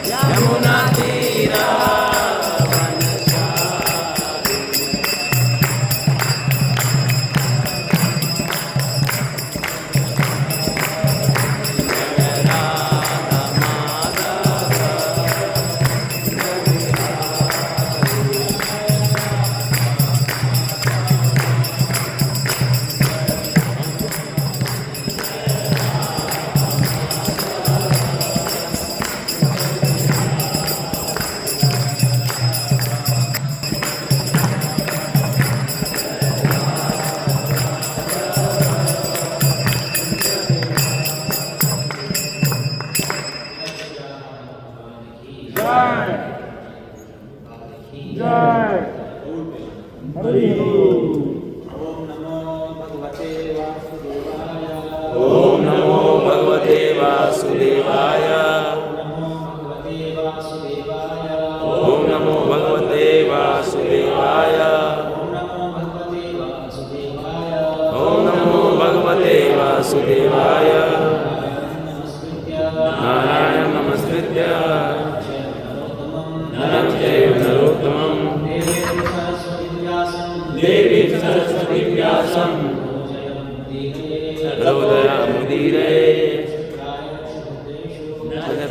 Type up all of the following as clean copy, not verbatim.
यमुना तीरा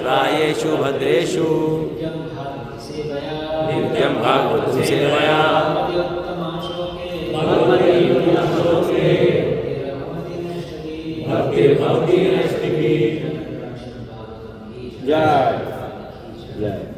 रायेषु भद्रेषु नित्यं भागवतं सेवया भक्ति जय जय।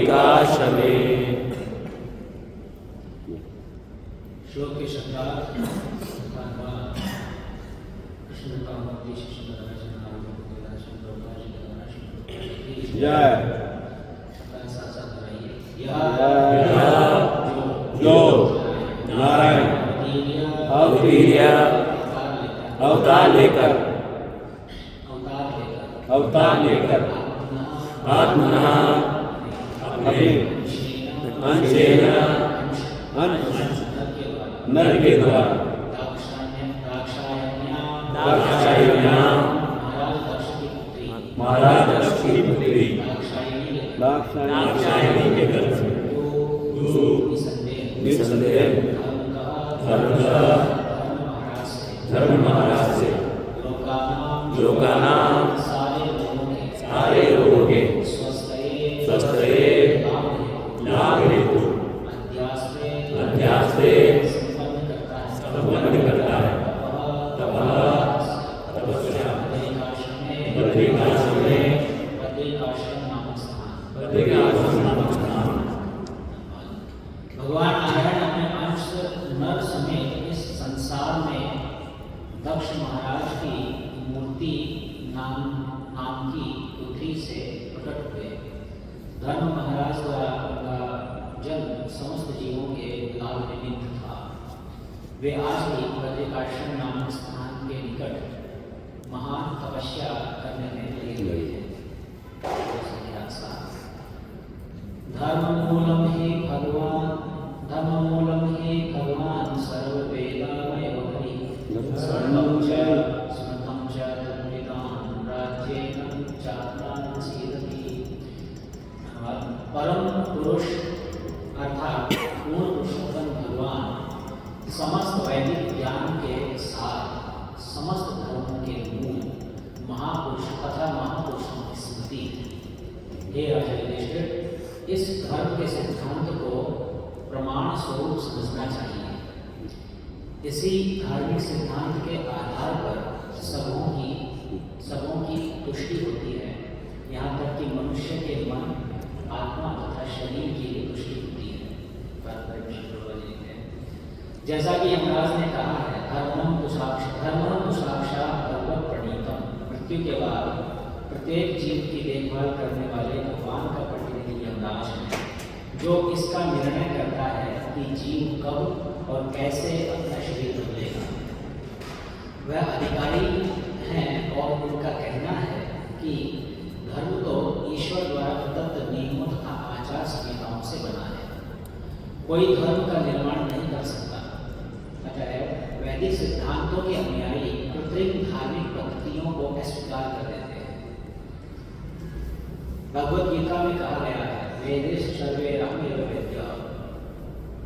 विकासने। श्लोक के शब्दार्थ कृष्ण का मूर्ति शिष्य जय। जो नारायण अवतीर्य अवतार लेकर आत्मनः अपने अंशेन नर के द्वारा दाक्षायण्या महाराज दक्ष की पुत्री दाक्षायणी के घर से निसंदेह धर्म महाराज से लोकानां सारे लोगों के स्वस्थये लाभ हेतु अध्यास से संपन्न करता है। तपस्या बद्रिकाश्रम में बद्रिकाश्रम नामक स्थान। भगवान नारायण अपने अंश नर समेत इस संसार में दक्ष महाराज की मूर्ति नाम की पुत्री से प्रकट हुए। धर्म महाराज द्वारा उनका जन्म समस्त जीवों के लाभ निमित्त था। वे आज भी बद्रिकाश्रम नामक स्थान के निकट महान तपस्या करने में लगे हुए हैं। धर्ममूलम ही भगवान सर्व वेदामय वही सर्वं च स्मृतं च तद्विदां राज्येन चात्रान् सीदति। परम पुरुष अर्थात पूर्ण पुरुषोत्तम भगवान समस्त वैदिक ज्ञान के साथ समस्त धर्मों के मूल महापुरुष तथा महापुरुषों की स्मृति। हे राजा युधिष्ठिर, इस धर्म के सिद्धांत को प्रमाण स्वरूप समझना चाहिए। इसी धार्मिक सिद्धांत के आधार पर सबों की तुष्टि होती है। यहाँ तक कि मनुष्य के मन, आत्मा तथा शरीर की भी तुष्टि होती है। जैसा कि यमराज ने कहा है, धर्मं तु साक्षात् भगवत प्रणीतम। मृत्यु के बाद प्रत्येक जीव की देखभाल करने वाले भगवान का प्रतिनिधि यमराज है, जो इसका निर्णय करता है कि जीव कब और कैसे अपना शरीर बदलेगा। वह अधिकारी हैं और उनका कहना है कि धर्म तो ईश्वर द्वारा प्रदत्त नियमों तथा आचार संहिताओं से बना है, कोई धर्म का निर्माण नहीं कर सकता। अतः वैदिक सिद्धांतों के अनुयायी कृत्रिम धार्मिक पद्धतियों को अस्वीकार कर देते हैं। भगवद गीता में कहा गया है, वेदेश सर्वे रामेर्वेद्या।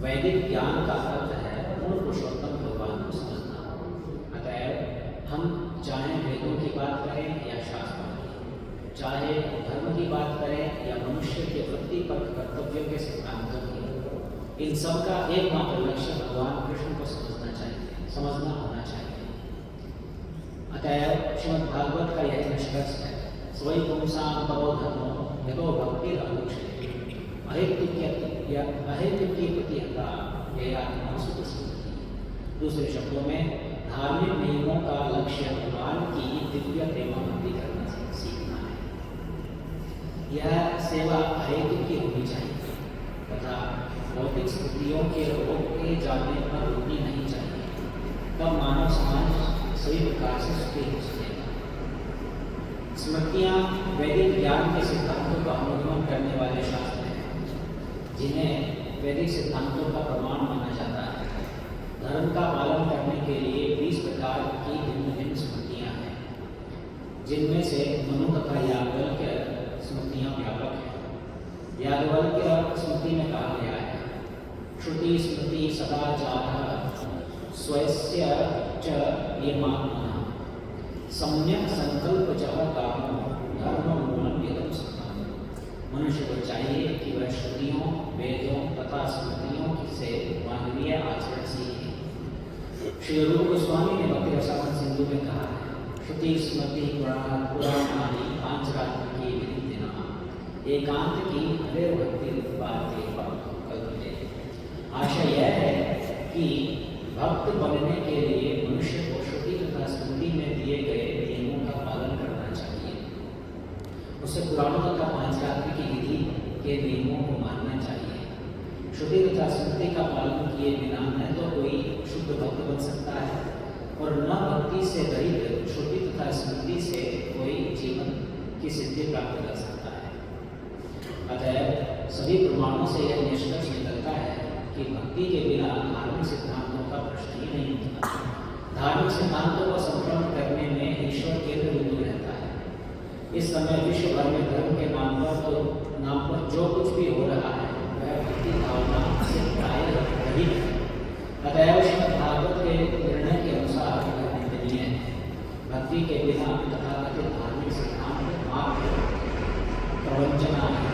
वैदिक ज्ञान का अर्थ है पूर्ण पुरुषोत्तम भगवान को समझना। अतः हम चाहे वेदों की बात करें या शास्त्रों की, चाहे धर्म की बात करें या मनुष्य के वृत्ति पर कर्तव्य के सिद्धांतों की, इन सब का एकमात्र लक्ष्य भगवान कृष्ण को समझना होना चाहिए। अतः श्रीमद् भागवत का यह निष्कर्ष है, स्वयं पुंसां तवो धर्मो यतो भक्ति अनुक्षेपे अहेतुकी प्रतिहता यया सुखी। दूसरे शब्दों में धार्मिक नियमों का लक्ष्य भगवान की दिव्य प्रेमा भक्ति करना सीखना है। यह सेवा अहेतुकी होनी चाहिए तथा भौतिक स्थितियों के रोके जाने पर रुकनी नहीं चाहिए। तब मानव समाज सही प्रकार से सुखी हो सकेगा। स्मृतियाँ वैदिक ज्ञान के सिद्धांतों का अनुगमन करने वाले शास्त्र हैं, जिन्हें वैदिक सिद्धांतों का प्रमाण माना जाता है। धर्म का पालन करने के लिए 20 प्रकार की भिन्न भिन्न स्मृतियाँ हैं, जिनमें से मनु तथा याज्ञवल्क्य स्मृतियाँ व्यापक हैं। याज्ञवल्क्य स्मृति में कहा गया है, श्रुति स्मृति सदाचारः स्वस्य च नियमात्मनः सम्यक संकल्पजः कामो धर्ममूलं यदं सततं। मनुष्य को चाहिए कि वह श्रुतियों, वेदों तथा स्मृतियों से मानवीय आचरण सीखे। श्री रूप गोस्वामी ने भक्ति रसायन सिंधु में कहा है, श्रुति स्मृति पुराणानि पांचरात्रिकी विधिना एकांत की अवेर भक्ति उत्पाद के कल्पते। आशा यह है कि भक्त बनने के लिए मनुष्य को श्रुति तथा स्मृति में दिए गए नियमों का पालन करना चाहिए। उसे पुराणों तथा पांचरात्रि की विधि के नियमों को मानना चाहिए। श्रुति तथा स्मृति का पालन किए बिना न तो कोई शुद्ध भक्त बन सकता है और न भक्ति से रहित श्रुति तथा स्मृति से कोई जीवन की सिद्धि प्राप्त कर सकता है। अतः सभी प्रमाणों से यह निष्कर्ष निकलता है कि भक्ति के बिना धार्मिक सिद्धांतों का प्रश्न ही नहीं उठता। धार्मिक सिद्धांतों को संपूर्ण करने में ईश्वर केंद्र बिंदु रहता है। इस समय विश्व भर में धर्म के नाम पर जो कुछ भी हो रहा है वह भक्ति भावना से प्रायः रहित है। अतएव श्रीमद् भागवत के निर्णय के अनुसार यह निंदनीय है। भक्ति के बिना तथाकथित धार्मिक सिद्धांत मात्र प्रवंचना है।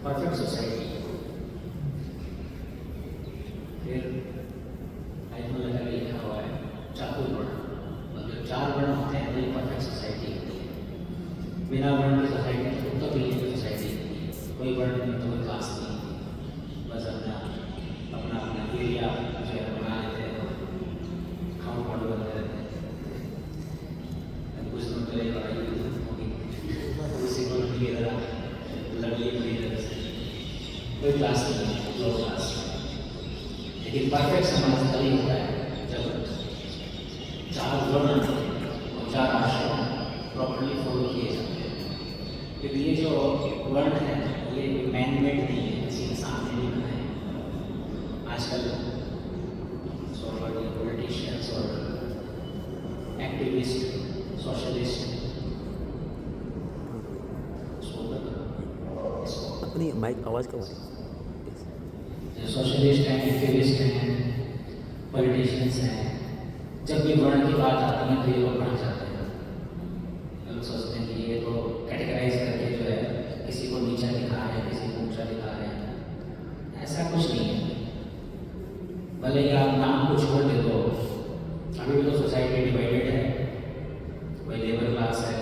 Perfect society. फिर आइटम लिखा हुआ है चातुर्वर्ण, मतलब 4 वर्ण होते हैं वही परफेक्ट सोसाइटी होती है। बिना वर्ण की सोसाइटी तो कभी सोसाइटी होती है, कोई वर्ण नहीं तो कोई क्लास नहीं, बस अपना एरिया जो है बना लेते हैं, खाओ पाओ बनते रहते हैं। कुछ दिन पहले लड़ाई होगी, उसी को लड़ाई कोई क्लास नहीं है, लो क्लास। लेकिन परफेक्ट समाज तभी होता है जब 4 वर्ण और 4 आश्रम प्रॉपर्ली फॉलो किए जाते हैं। क्योंकि ये जो वर्ण है ये मैन मेड नहीं है, किसी इंसान ने नहीं बनाया। आजकल पॉलिटिशियंस और एक्टिविस्ट सोशलिस्ट अपनी माइक आवाज़ कम आ रही है। सोशलिस्ट हैं, एक्टिविस्ट हैं, पॉलिटिशियंस हैं, जब भी वर्ण की बात आती है तो ये लोग भाग जाते हैं। लोग सोचते हैं कि ये तो कैटेगराइज करके जो है किसी को नीचा दिखा है, किसी को ऊंचा दिखा है। ऐसा कुछ नहीं है। भले ही आप नाम को छोड़ दे तो अभी भी तो सोसाइटी डिवाइडेड है। कोई लेबर क्लास है,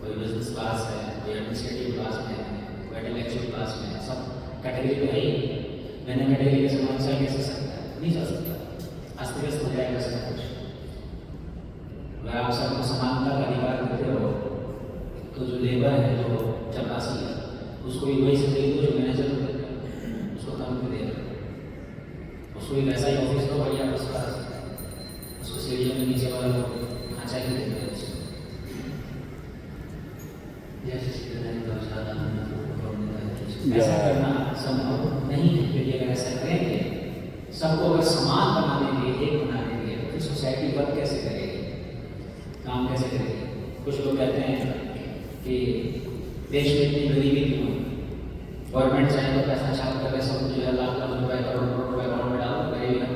कोई बिजनेस क्लास है, कोई एडमिनिस्ट्रेटिव क्लास में है, इंटेलेक्चुअल क्लास में, सब कैटेगरी में है। मैंने कैटेगरी के समाज से कैसे सकता है, नहीं जा सकता, अस्त व्यस्त हो जाएगा सब कुछ। अगर आप सबको समानता का अधिकार देते हो तो जो लेबर है, जो चपरासी है, उसको भी वही से दे दो जो मैनेजर को देता है, उसको काम भी दे दो, उसको एक ऐसा ही ऑफिस दो बढ़िया उसका, उसको सीढ़ियों में नीचे वाला ढांचा ही देते हैं। ऐसा करना संभव नहीं है, क्योंकि अगर ऐसा करेंगे, सबको अगर समान बना देंगे, एक बना देंगे, तो फिर सोसाइटी वर्क कैसे करेगी, काम कैसे करेगी। कुछ लोग कहते हैं कि देश में इतनी गरीबी क्यों? गवर्नमेंट चाहे तो पैसा छाप करके सब जो है लाख लाख रुपए करोड़ करोड़ रुपए अकाउंट में डालो, गरीबी ना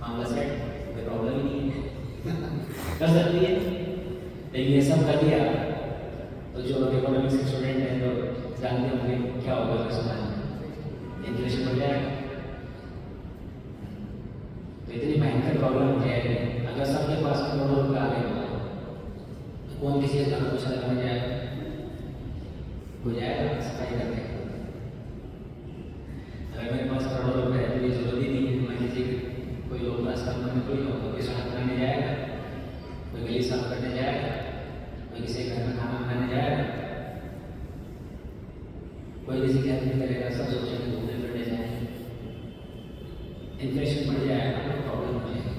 मामला सेट, कोई प्रॉब्लम ही नहीं है। कर सकती है, लेकिन ये सब कर दिया तो जो इकोनॉमिक्स के स्टूडेंट हैं तो जानते होंगे क्या होगा फिर समाज में, इन्फ्लेशन बढ़ जाएगा। तो इतनी भयंकर प्रॉब्लम हो जाएगी। अगर सबके पास करोड़ों रुपये आ गए तो कौन किसी का घर पूछा लगाने जाएगा? हो जाएगा सफाई करके। अगर मेरे पास करोड़ों रुपये है तो ये जरूरत ही नहीं है मान लीजिए कोई लोग रास्ता में कोई हो तो किसी हाथ बनाने जाएगा, कोई गली साफ करने जाएगा, कोई किसी घर में खाना बनाने जाएगा, कोई किसी की हेल्प नहीं करेगा, सब सोचेंगे घूमने फिरने जाएंगे। इन्फ्लेशन बढ़ जाएगा तो प्रॉब्लम हो जाएगी।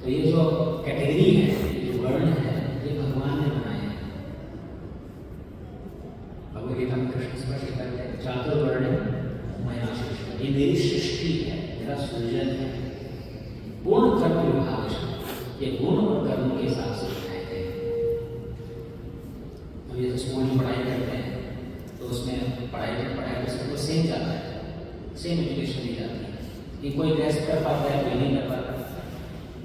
तो ये जो कैटेगरी है, जो वर्ण है, ये भगवान ने बनाए हैं। भगवद गीता में कृष्ण स्पष्ट करते हैं चातुर्वर्ण मया सृष्टि, ये मेरी सृष्टि है, मेरा सृजन है। पूर्ण कर्म विभाग, ये गुण और कर्म के हिसाब से बनाए गए। तो ये स्कूल में पढ़ाई करते हैं तो उसमें पढ़ाई तो सबको सेम जाता है, सेम एजुकेशन दी जाती है कि कोई टेस्ट कर पाता है, कोई नहीं कर पाता,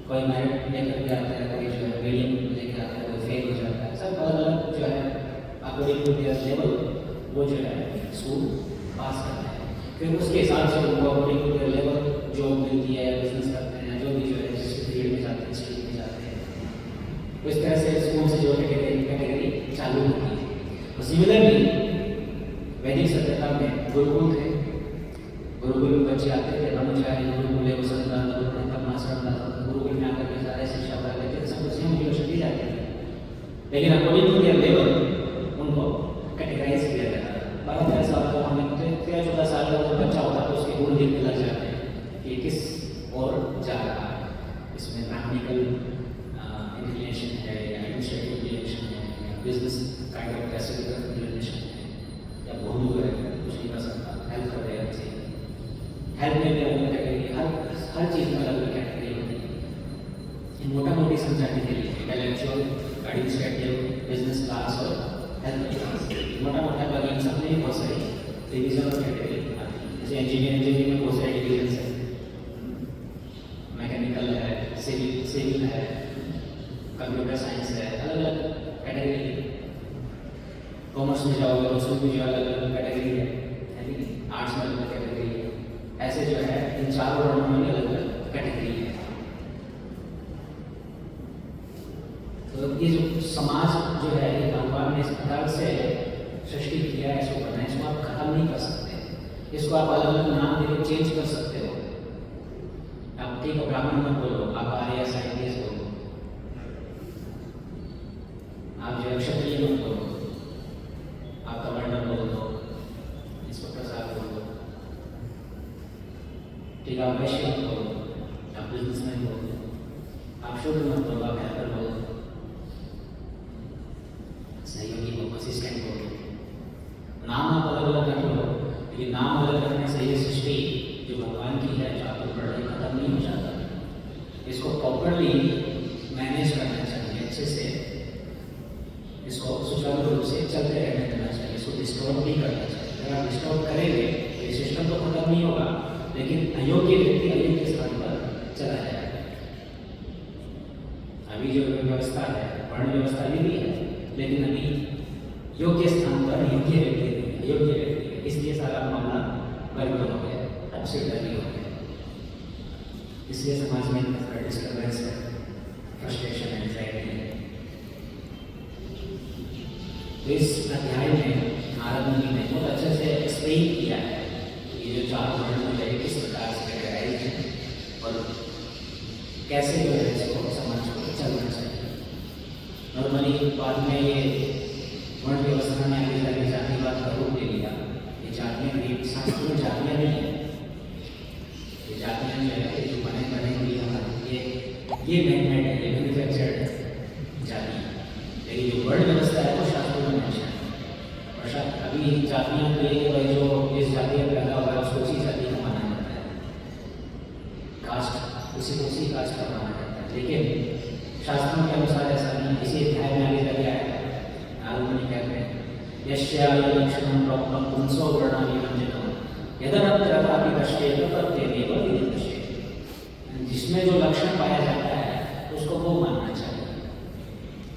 कोई मेरिट लेकर के आता है, कोई जो है मीडियम लेकर आता है, कोई फेल हो जाता है। सब अलग अलग जो है अकॉर्डिंग टू देयर लेवल वो जो है स्कूल पास करता है। फिर उसके हिसाब से उनको according to their level job मिलती है, बिजनेस करते हैं, जो भी जो है जिस फील्ड में जाते हैं, स्ट्रीम में जाते हैं। तो इस तरह से स्कूल से जो कैटेगरी चालू होती है। तो सिमिलरली वैदिक सभ्यता में गुरुकुल थे, गुरुकुल में बच्चे आते थे, ब्रह्मचारी गुरुकुल वसंता गुरुकुल में आकर के सारे शिक्षा प्राप्त करते थे, सब कुछ एजुकेशन दी जाती थी। लेकिन अकॉर्डिंग टू देयर लेवल उनको कैटेगराइज किया जाता है। 12-13 साल का हमने 13-14 साल का जो बच्चा होता है तो उसके गुण दिखने लग जाते हैं कि किस और जा रहा है। इसमें मैकेनिकल इंक्लिनेशन है या एडमिनिस्ट्रेटिव इंक्लिनेशन है या business kind of passive inclination है या भोलू है, कुछ नहीं कर सकता, हेल्प कर देगा किसी, हेल्प में भी अलग कैटेगरी, हर चीज़ में अलग अलग कैटेगरी होती है। ये मोटा मोटी समझाने के लिए इंटेलेक्चुअल, एडमिनिस्ट्रेटिव, बिजनेस क्लास और हेल्थ क्लास, मोटा मोटा बाकी सब में बहुत सारी डिवीजन और कैटेगरी आती है। जैसे इंजीनियरिंग में बहुत सारे डिवीजन है, मैकेनिकल है, सिविल है, कंप्यूटर साइंस है, अलग अलग कैटेगरी। कॉमर्स में जाओगे तो उसमें भी अलग अलग कैटेगरी है, आर्ट्स में अलग कैटेगरी है। ऐसे जो है इन चारों वर्णों में अलग अलग कैटेगरी है। तो ये जो समाज जो है ये भगवान ने इस प्रकार से सृष्टि किया है, इसको बनाया, इसको आप खत्म नहीं कर सकते। इसको आप अलग अलग नाम देकर चेंज कर सकते हो। आप ठीक है ब्राह्मण मत बोलो, आप आर्य साइंटिस्ट बोलो, आप जो क्षत्रिय मत बोलो, आप कमांडर बोल दो, इंस्पेक्टर साहब बोल दो, ठीक है, आप वैश्य मत बोलो, आप बिजनेसमैन बोल दो, आप शूद्र मत बोलो, आप हेल्पर बोल दो, सहयोगी बोलो, असिस्टेंट बोलो। नाम आप अलग अलग रख लो, लेकिन नाम अलग रखने से ये सृष्टि जो भगवान की है चातुर्वर्ण खत्म नहीं हो जाता। इसको प्रॉपरली मैनेज करना चाहिए, अच्छे से इसको सुचारू रूप से चलते रहने देना चाहिए, इसको डिस्टर्ब नहीं करना चाहिए। अगर आप डिस्टर्ब करेंगे तो ये सिस्टम तो खत्म नहीं होगा, लेकिन अयोग्य व्यक्ति अयोग्य स्थान पर चला जाएगा। अभी जो व्यवस्था है, वर्ण व्यवस्था भी है, लेकिन अभी योग्य स्थान पर योग्य व्यक्ति नहीं, अयोग्य व्यक्ति है, इसलिए सारा मामला गड़बड़ हो गया, अपसेट हो गया। इसलिए समाज में डिस्टर्बेंस है, फ्रस्ट्रेशन, एंजाइटी है। तो इस अध्याय में नारद मुनि ने बहुत अच्छे से एक्सप्लेन किया है ये जो चार वर्ण है किस प्रकार से कैटेगराइज है और कैसे जो है इसको समाज को चलना चाहिए। नॉर्मली बाद में ये वर्ण व्यवस्था में आगे जाके जातिवाद का रूप ले लिया। ये जातियाँ भी शास्त्र में जातियाँ नहीं है, ये जातियाँ जो है जो बने हुई हमारी ये मैनमेड है, ये मैन्युफैक्चर्ड जाति। लेकिन जो वर्ण व्यवस्था है वो शास्त्रों में मेंशन है। और अभी जातियाँ तो ये भाई जो इस जाति में पैदा हुआ है उसको उसी जाति का माना जाता है, कास्ट उसी कास्ट का माना जाता है। लेकिन शास्त्रों के अनुसार ऐसा नहीं। इसी अध्याय में आगे लगे आएगा नारद मुनि कहते हैं यस्याय लक्षणं प्रोक्तं पुंसो वर्णाभिव्यञ्जनं यदनत्रकापि पश्येत तत्तेनैव विदितश्येत्। जिसमें जो लक्षण पाया जाता है उसको वो मानना चाहिए,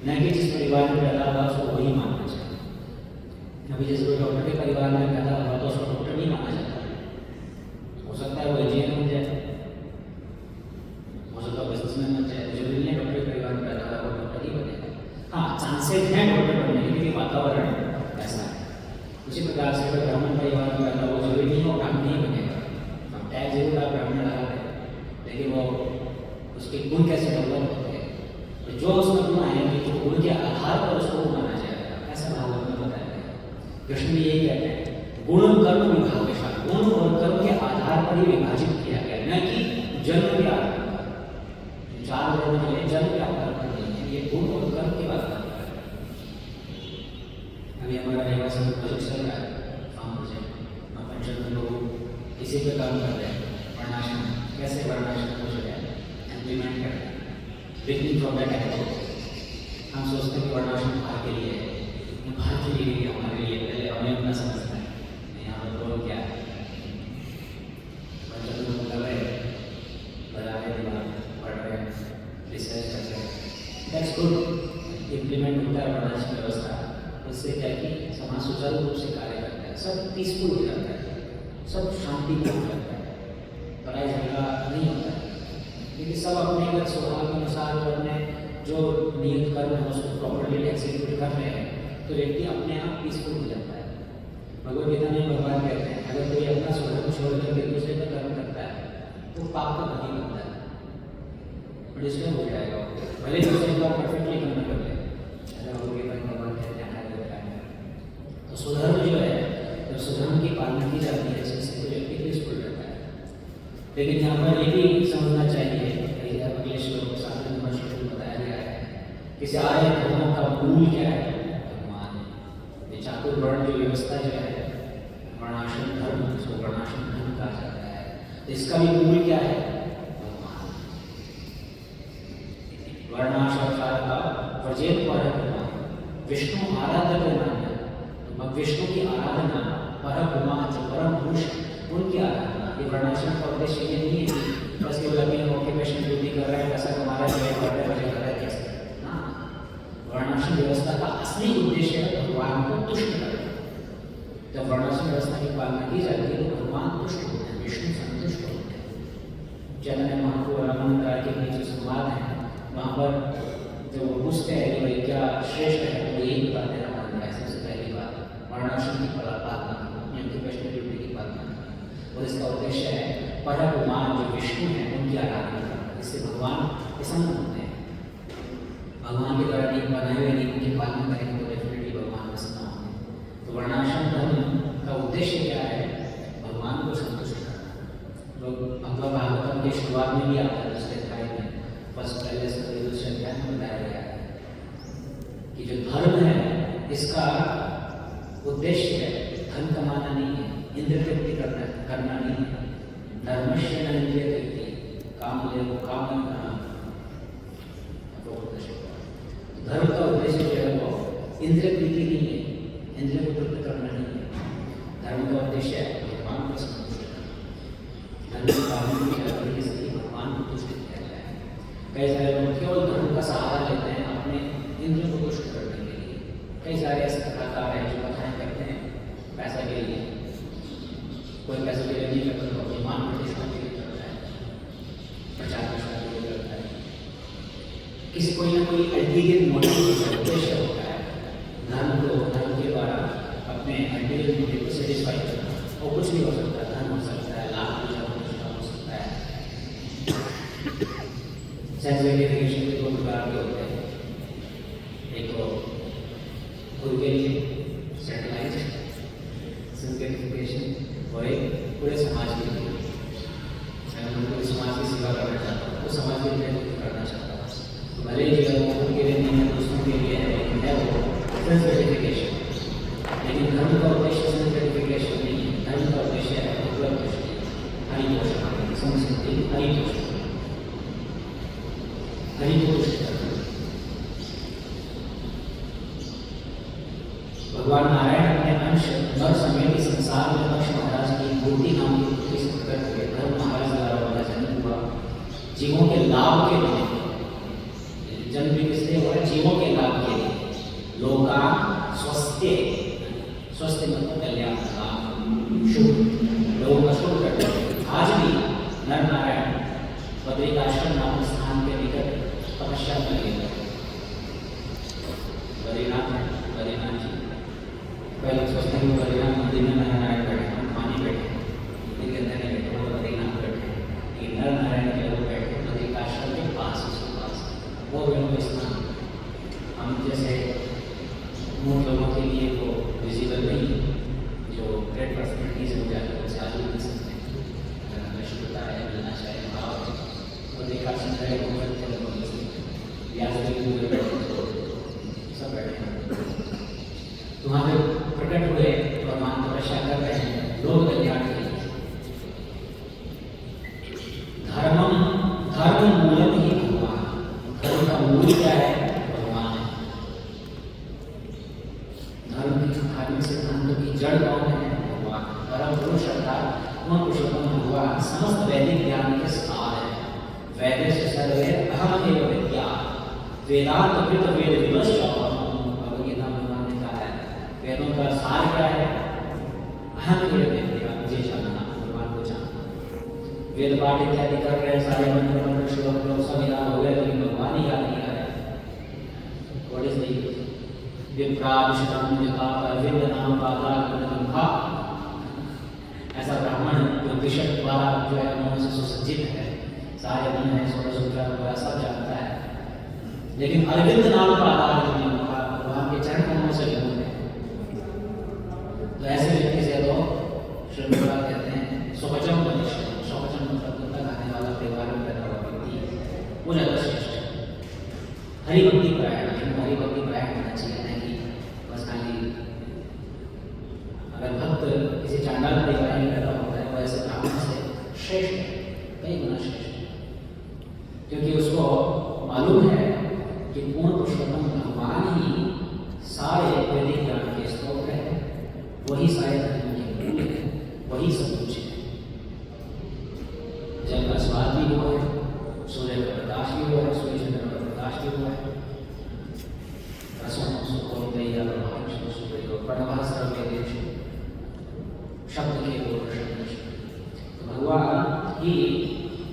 न कि जिस परिवार में पैदा हुआ उसको वही मानना चाहिए। अभी जैसे कोई डॉक्टर के परिवार में पैदा हुआ तो उसको डॉक्टर नहीं माना जाता, हो सकता है वो इंजीनियर बन जाए, हो सकता है बिजनेसमैन बन जाए, जरूरी नहीं डॉक्टर के परिवार में पैदा हुआ वो डॉक्टर ही बनेगा। हाँ, चांसेस हैं डॉक्टर बनने के, क्योंकि वातावरण ऐसा है। उसी प्रकार से अगर ब्राह्मण परिवार में पैदा हुआ जरूरी नहीं हो ब्राह्मण नहीं बनेगा। हम टैग जरूर आप ब्राह्मण लगा दें, लेकिन वो उसके गुण कैसे डेवलप होते हैं, तो जो उसमें गुण आएंगे तो गुण के आधार पर उसको माना जाएगा, ऐसा भागवत में बताया गया। कृष्ण भी यही कहते हैं, गुण कर्म विभागशः, गुण और कर्म के आधार पर ही विभाजित किया गया, न कि जन्म के आधार पर। चार वर्ण जो है जन्म के आधार पर नहीं है, ये गुण और कर्म के आधार पर। अभी हमारा निवासी प्रोजेक्ट चल रहा है, फार्म प्रोजेक्ट, पंचायत में लोग इसी पे काम कर रहे हैं, वर्णाश्रम कैसे वर्णाश्रम को जो है इम्प्लीमेंट करें। बिगिनिंग फ्रॉम दैट एप्रोच हम सोचते हैं कि वर्णाश्रम बाहर के लिए है, बाहर के लिए हमारे लिए पहले हमें अपना समझना है, यहाँ पर रोल क्या है। बच्चों को कर रहे हैं, बजा रहे दिमाग, पढ़ रहे हैं, रिसर्च कर रहे हैं, दैट्स गुड। इम्प्लीमेंट होता है वर्णाश्रम व्यवस्था, उससे क्या कि समाज सुचारू रूप से कार्य करता है, सब पीसफुल हो जाता है, सब शांतिपूर्ण रहता है, लड़ाई झगड़ा नहीं होता है, क्योंकि सब अपने अगर स्वभाव के अनुसार अपने जो नियत कर्म है उसको प्रॉपर्ली एग्जीक्यूट कर रहे हैं तो व्यक्ति अपने आप पीसफुल हो जाता है। भगवद गीता में भगवान कहते हैं, अगर कोई अपना स्वधर्म छोड़ करके दूसरे का कर्म करता है तो पाप का भागी बनता है, डिस्टर्ब हो जाएगा, भले दूसरे का परफेक्टली कर्म कर ले, ऐसा भगवद गीता में भगवान कहते हैं। तो स्वधर्म जो है, जब स्वधर्म की पालना की जाती है इससे तो व्यक्ति पीसफुल रहता है। लेकिन यहाँ पर ये भी समझना चाहिए, अगले श्लोक 7 नंबर श्लोक में बताया गया है कि सारे धर्मों का मूल क्या है, भगवान। ये चातुर्वर्ण जो व्यवस्था जो है, वर्णाश्रम धर्म, उसको वर्णाश्रम धर्म कहा जाता है, तो इसका भी मूल क्या है, भगवान। वर्णाश्रम का वर्जेत पर विष्णु आराधक नाम है, तो विष्णु की आराधना, पर ब्रह्मा जो परम पुरुष उनकी आराधना। ये वर्णाश्रम का उद्देश्य ये नहीं है कि बस केवल अपनी ऑक्यूपेशन ड्यूटी कर रहा है, पैसा कमा रहा है, कर रहा है कैसे ना। वर्णाश्रम व्यवस्था का असली उद्देश्य है भगवान को तुष्ट करना। जब वर्णाश्रम व्यवस्था की पालना की जाती है तो भगवान तुष्ट होते हैं, विष्णु संतुष्ट होते हैं। चैतन्य महाप्रभु और रामानंद के बीच जो संवाद है वहाँ पर जो पूछते हैं कि भाई क्या श्रेष्ठ है, वो यही बताते हैं रामानंद का। सबसे पहली बात वर्णाश्रम की पालना, ऑक्यूपेशनल ड्यूटी की पालना, और इसका उद्देश्य है पर भगवान जो विष्णु है उनकी आराधना करना। इससे भगवान प्रसन्न होते हैं। भगवान के द्वारा नियम बनाए हुए नियम की पालना करेंगे तो डेफिनेटली भगवान प्रसन्न होंगे। तो वर्णाश्रम धर्म का उद्देश्य क्या है, भगवान को संतुष्ट करना। लोग भगवद भागवतम के शुरुआत में भी आता है, दूसरे अध्याय में, फर्स्ट पहले से दूसरे अध्याय में बताया गया है कि जो धर्म है इसका उद्देश्य है धन कमाना नहीं है, इंद्र तृप्ति करना नहीं है। धर्मस्य न इंद्रिय तृप्ति, काम ले वो काम धर्म का उद्देश्य जो है वो इंद्र प्रीति नहीं है, इंद्र को तृप्त करना नहीं है। धर्म का उद्देश्य है भगवान को संतुष्ट करना। धर्म की पालना की जाती है इसलिए भगवान को तुष्ट किया जाए। कई सारे लोग केवल धर्म का सहारा लेते हैं अपने इंद्र को तुष्ट करने के लिए। कई सारे ऐसे कलाकार हैं जो कथाएं करते हैं पैसा के लिए, कोई पैसे के लिए नहीं करता तो अपनी मान प्रतिष्ठा के लिए करता है, प्रचार प्रसार के लिए करता है, किसी कोई ना कोई अल्टीरियर मोटिव उद्देश्य होता है। धर्म के द्वारा अपने अल्टीरियर मोटिव को सेटिस्फाई करना, और कुछ भी हो सकता है, धर्म हो सकता है, लाभ प्रतिष्ठा हो सकता है। सेंस वेरिफिकेशन के 2 प्रकार के होते हैं, एक तो खुद के लिए सेटेलाइज वेरिफिकेशन और एक पूरे समाज के लिए। मैं पूरे समाज की सेवा करना चाहता हूँ, तो समाज के लिए करना चाहता हूँ, तो भले ही अगर वो खुद के लिए नहीं है, दूसरों के लिए है, लेकिन है वो सेल्फ वेरिफिकेशन। लेकिन धर्म का उद्देश्य सेल्फ वेरिफिकेशन नहीं है, धर्म का उद्देश्य है उपलब्ध हरिपोषण, संस्कृति हरिपोषण, हरिपोषण। भगवान भगवान नारायण अपने अंश नर समेत इस संसार में दक्ष महाराज की मूर्ति नाम की पुत्री से प्रकट हुए। धर्म महाराज द्वारा उनका जन्म हुआ जीवों के लाभ के लिए। जन्म भी किसलिए हुआ? जीवों के लाभ के लिए। लोका स्वस्थ्य, स्वस्थ्य मतलब कल्याण, लाभ, शुभ, लोगों का शुभ करते हैं। आज भी नर नारायण बद्रिकाश्रम नामक स्थान के निकट तपस्या कर रहे हैं। बद्रीनाथ जी पहले सोचते हैं बद्रीनाथ मंदिर में नर नारायण बैठे, हम पानी बैठे, मंदिर के अंदर नहीं बैठे, वो बद्रीनाथ बैठे। लेकिन नर नारायण के लोग बैठे बद्रिकाश्रम के पास, उसके पास वो वेणु स्नान। हम जैसे मूर्ख लोगों के लिए वो विजिबल नहीं, जो ग्रेट पर्सनैलिटीज हो जाते हैं उनसे आगे नहीं सकते। अगर हमें शुद्धता है, मिलना चाहिए भाव, बद्रिकाश्रम है वो करते हैं, व्यास जी बैठे सब बैठे तो वहाँ पे प्रकट हुए और वहाँ तपस्या कर रहे हैं लोक कल्याण के लिए। धर्म मूलम ही भगवान। धर्म का मूल क्या है? भगवान है। धार्मिक सिद्धांतों की जड़ कौन है? भगवान। परम पुरुष अर्थात पुरुषोत्तम भगवान समस्त वैदिक ज्ञान के सार है। वेद से सर्वे अहम एव विद्या, वेदांत कृत वेद विवश। भगवद्गीता में भगवान ने कहा है वेदों का सार क्या है? अहम एव विद्या, मुझे जानना, भगवान को जानना। वेद पाठ इत्यादि कर रहे सारे मंत्र श्लोक लोग सब याद हो गए, लेकिन भगवान ही याद नहीं आ रहा। व्हाट इज द विप्राविष्टम जता विद नाम पादा गुणमुखा। ऐसा ब्राह्मण जो विषय द्वारा जो है उन्होंने सुसज्जित है, सारे मन है, सोलह सूत्र वगैरह सब जानता है, लेकिन अरविंद नाम का आधार भगवान के चरण कमलों से विमुख है। तो ऐसे व्यक्ति से तो श्रीमद् कहते हैं स्वपचम वनिष्ठ। स्वपचम मतलब दूध खाने वाला, परिवार में पैदा हुआ व्यक्ति, वो ज़्यादा श्रेष्ठ है। हरिभक्ति परायण, लेकिन हरिभक्ति परायण होना चाहिए, नहीं कि बस खाली। अगर भक्त किसी चांडाल परिवार में पैदा होता है वो ऐसे ब्राह्मण से श्रेष्ठ है, कई गुना श्रेष्ठ है, क्योंकि उसको मालूम है कि पूर्ण पुरुषोत्तम भगवान ही सारे वैदिक ज्ञान के स्रोत है, वही सारे धर्म के मूल है, वही सब कुछ है। जल का स्वाद भी वो है, सूर्य का प्रकाश भी वो है, सूर्य चंद्र का प्रकाश भी वो है। शब्द के तो भगवान ही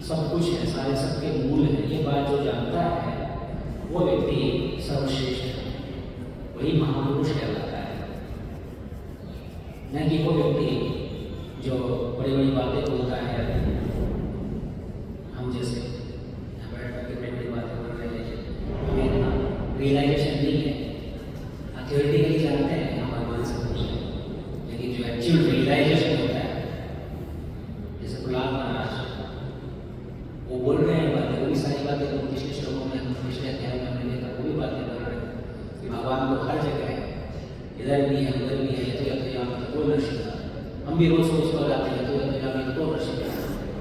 सब कुछ है, सारे सबके मूल है। ये बात जो जानता है वो व्यक्ति सर्वश्रेष्ठ है, वही महापुरुष कहलाता है। न कि वो व्यक्ति जो बड़ी बड़ी बातें बोलता है, हम जैसे बैठ करके बड़ी बातें बोल रहे हैं, हमें इतना रियलाइजेशन नहीं है। थ्योरेटिकली जानते हैं हम भगवान से कुछ है, लेकिन जो एक्चुअल रियलाइजेशन होता है, जैसे गुलाब महाराज वो बोल रहे हैं बातें, वो भी सारी बातें तो पिछले श्लोकों में, पिछले अध्याय में हमने देखा, वो भी बातें कर रहे हैं कि भगवान तो हर जगह है, इधर भी है, उधर भी है, ये तो कोई नशीला। हम भी रोज सोच कर आते हैं तो नशीला,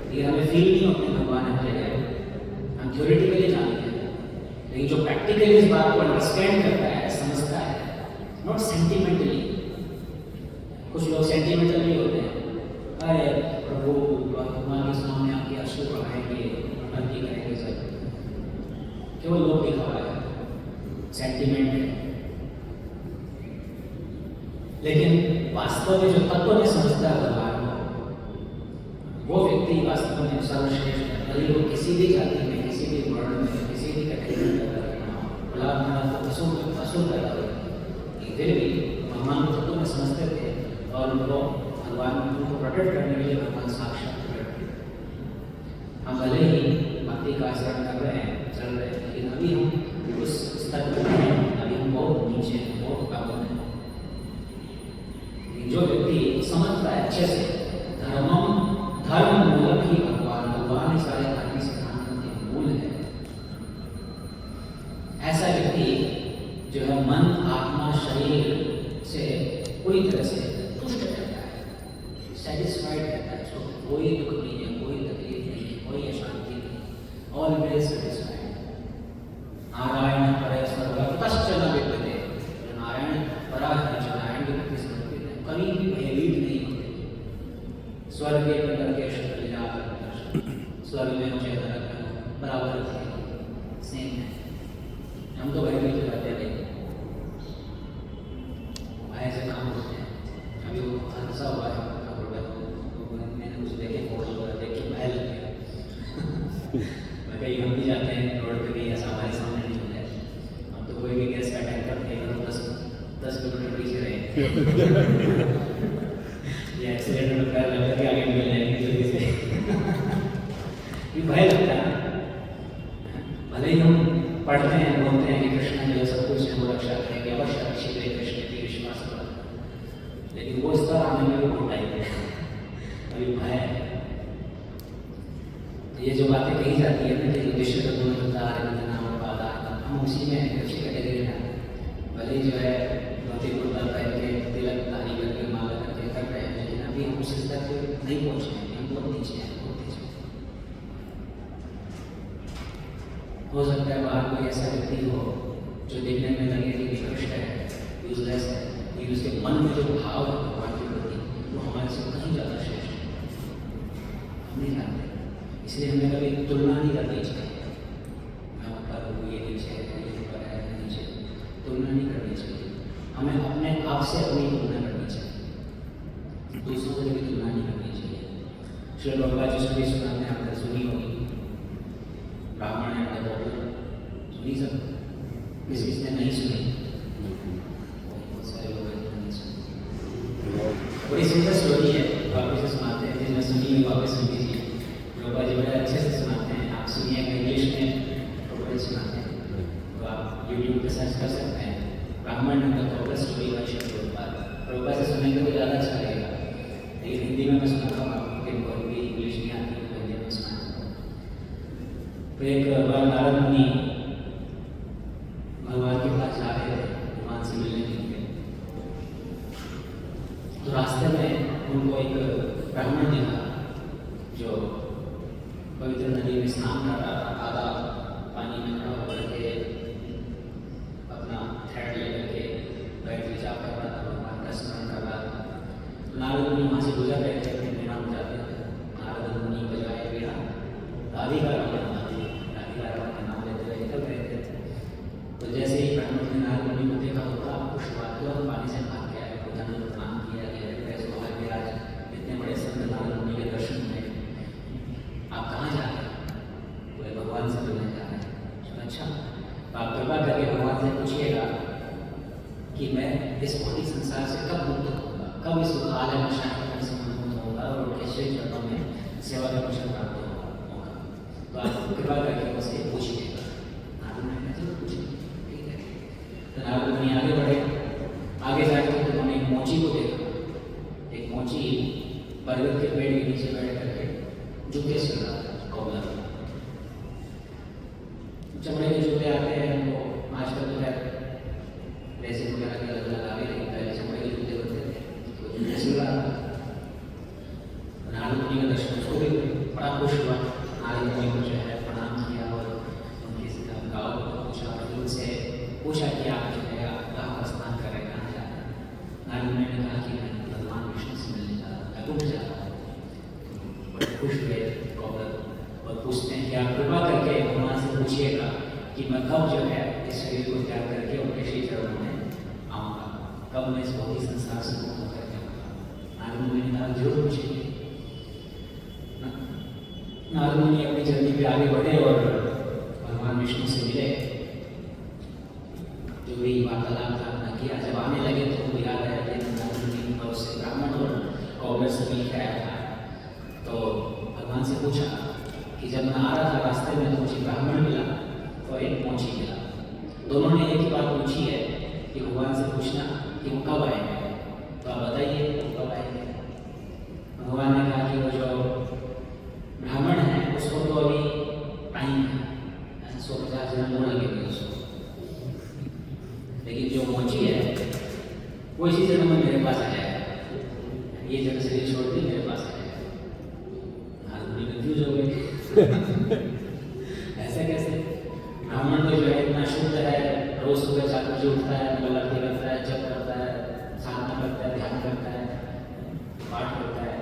लेकिन हमें फील नहीं होते भगवान हर जगह है। हम थ्योरेटिकली जानते हैं, लेकिन जो प्रैक्टिकली इस बात को अंडरस्टैंड करता है, समझता है, नॉट सेंटिमेंटली। कुछ लोग सेंटिमेंटली होते हैं, अरे प्रभु भगवान के सामने आके अश्रु बहाएंगे, भक्ति करेंगे, सब केवल लोग दिखावा है, सेंटिमेंट है। लेकिन वास्तव में जो तत्व में समझता है भगवान को, वो व्यक्ति वास्तव में सर्वश्रेष्ठ है। भले वो किसी भी जाति में, किसी भी वर्ण में, किसी भी कैटेगरी में पैदा तो असुर पैदा हुए, लेकिन फिर भी भगवान को तत्व में समझते थे और उनको भगवान को प्रकट करने के लिए भगवान साक्षात प्रकट हुए। हम भले ही भक्ति का आचरण कर रहे हैं, चल रहे हैं, लेकिन अभी हम उस स्तर पर नहीं हैं, अभी हम बहुत नीचे हैं, बहुत काबू हैं। जो व्यक्ति समझता है अच्छे से धर्म मूल ही भगवान ही सारे धार्मिक सिद्धांतों के मूल है, ऐसा व्यक्ति जो है मन आत्मा शरीर से पूरी तरह से तुष्ट रहता है, सेटिस्फाइड रहता है, उसको कोई दुख नहीं है, कोई तकलीफ नहीं है, कोई अशांति नहीं, ऑलवेज सेटिस्फाइड। नारायण परे सर्वतश्च न विद्यते, नारायण परा है, नारायण स्वर्ग के प्रकार के शब्द ले आप स्वर्ग में मुझे बराबर सेम है। हम तो भाई तो करते थे ऐसे काम होते हैं। अभी वो हादसा हुआ है मैंने कुछ देखे फोटो वगैरह देख के भय लग गया। मैं कहीं हम भी जाते हैं रोड पे भी ऐसा हमारे सामने नहीं होता है। हम तो कोई भी गैस का टैंकर देगा तो 10 किलोमीटर पीछे रहे ये एक्सीडेंट में पैर लग के आगे निकल जाएंगे जल्दी से। ये भय लगता है। भले ही हम पढ़ते हैं बोलते हैं कि कृष्ण जो सब कुछ है वो रक्षा करेंगे अवश्य रक्षित है कृष्ण की विश्वास पर, लेकिन वो इस तरह आने में भी बहुत टाइम है। अभी भय है। ये जो बातें कही जाती है ना कि युधिष्ठिर का गुण होता है नाम और बाधा, हम उसी में अच्छी कैटेगरी में भले ही जो है धोती कुर्ता पहन के तिलक धारी करके माला करके कर रहे हैं, लेकिन अभी हम उस स्तर पे नहीं पहुँचे हैं। हम बहुत नीचे हैं, बहुत नीचे। हो सकता है बाहर कोई ऐसा व्यक्ति हो जो देखने में लगे कि निकृष्ट है, यूजलेस है, लेकिन उसके मन में जो भाव है भगवान के प्रति वो हमारे से कहीं ज़्यादा श्रेष्ठ है। हम नहीं जानते, इसलिए हमें कभी तुलना नहीं करनी चाहिए। मैं ऊपर हूँ, ये नीचे है, ये ऊपर है, ये नीचे, तुलना नहीं करनी चाहिए। हमें अपने आप से अपनी तुलना करनी चाहिए, दूसरों से भी तुलना नहीं करनी चाहिए। श्री प्रभुपाद जी स्टोरी सुनाते हैं, आपने सुनी होगी। ब्राह्मण है सुनी सब, किसने नहीं सुनी? बहुत सारे लोग नहीं सुनी। बड़ी सुंदर स्टोरी है, वापस से सुनाते हैं। जिसने सुनी है वापस सुन लीजिए। प्रभुपाद जी बड़े अच्छे से सुनाते हैं। आप सुनिए, इंग्लिश में प्रभुपाद जी सुनाते हैं तो आप यूट्यूब पे सर्च कर सकते हैं। ब्राह्मण है तो प्रभुपाद स्टोरी बाय श्री प्रभुपाद। प्रभुपाद से सुनेंगे तो ज़्यादा अच्छा लगेगा, लेकिन हिंदी में मैं सुनाता हूँ। आपको किनको भी इंग्लिश नहीं आती तो हिंदी में सुनाता हूँ। तो एक बार नारद मुनि भगवान के पास जा रहे थे भगवान से मिलने के लिए। तो रास्ते में उनको एक ब्राह्मण दिखा जो पवित्र नदी में स्नान कर रहा था। आधा पानी में खड़ा होकर के अपना थ्रेड लेकर के बैठ जाप कर रहा था, भगवान का स्मरण कर रहा था। तो नारद मुनि वहाँ से गुजर रहे थे, अपने वीणा बजाते थे। नारद मुनि बजाए वीणा, राधिका का नाम लेते हुए निकल रहे थे। तो जैसे ही ब्राह्मण ने नारद मुनि को देखा तो बड़ा खुश हुआ, तुरंत पानी से भाग गया, भोजन प्रणाम किया गया। आज इतने बड़े संत नारद मुनि के दर्शन हुए, आप कहाँ जा रहे हैं? बोले भगवान से मिलने जा रहे हैं। अच्छा, तो आप कृपा करके भगवान से पूछिएगा कि मैं इस भौतिक संसार से कब मुक्त होगा, कब इस दुखालय नशा से मुक्त होगा और उनके श्री चरणों में सेवा का कुशल प्राप्त होगा। तो आप कृपा करके उससे पूछिएगा। नारद मुनि ने जरूर पूछा, ठीक है। तो नारद मुनि आगे बढ़े। आगे जाकर तो उन्होंने एक मोची को देखा। एक मोची बरगद के पेड़ के नीचे बैठ करके जूते सिल रहा था, कॉलर। चमड़े के जूते आते हैं तो आजकल तो खैर रेसिन वगैरह के अलग अलग आ भी नहीं, पहले चमड़े के जूते होते थे तो जूते सिल रहा था। नारद मुनि का दर्शन उसको भी बड़ा खुश हुआ। नारद मुनि को जो है प्रणाम किया और उनके गाँव को पूछा, उनसे पूछा कि आप जो है आप कहाँ स्नान कर रहे हैं, कहाँ जा रहे हैं? नारद मुनि ने कहा कि मैं भगवान विष्णु से मिलने जा रहा हूँ, मैं कुंभ जा रहा हूँ। बड़े खुश हुए कौरव और पूछते हैं कि आप कृपा करके भगवान से पूछिएगा कि मैं कब जो है इस शरीर को त्याग करके उनके श्री चरणों में आऊँगा, कब मैं इस भौतिक संसार से मुक्त होकर के आऊँगा। नारद मुनि ने कहा जरूर पूछेंगे। नारद मुनि अपनी जर्नी पे आगे बढ़े और भगवान विष्णु से मिले। जो भी वार्तालाप था अपना किया। जब आने लगे तो उनको याद आया कि नारद मुनि और उससे ब्राह्मण और कौरव से मिल आया था। तो भगवान से पूछा कि जब मैं आ रहा था रास्ते में तो मुझे ब्राह्मण मिला और एक मोची मिला। दोनों ने एक ही बात पूछी है कि भगवान से पूछना कि वो कब आएंगे, तो आप बताइए वो कब आएंगे। भगवान ने कहा कि वो जो ब्राह्मण है उसको तो अभी टाइम है, 150 जन्म और लगेंगे उसको, लेकिन जो मोची है वो इसी जन्म में मेरे पास आ जाएगा। ये जब शरीर छोड़ के मेरे पास आ जाएगा। आदमी कंफ्यूज हो गए ऐसे कैसे? ब्राह्मण तो जो है इतना शुद्ध है, रोज सुबह 4 बजे उठता है, आरती करता है, जप करता है, साधना करता है, ध्यान करता है, पाठ करता है,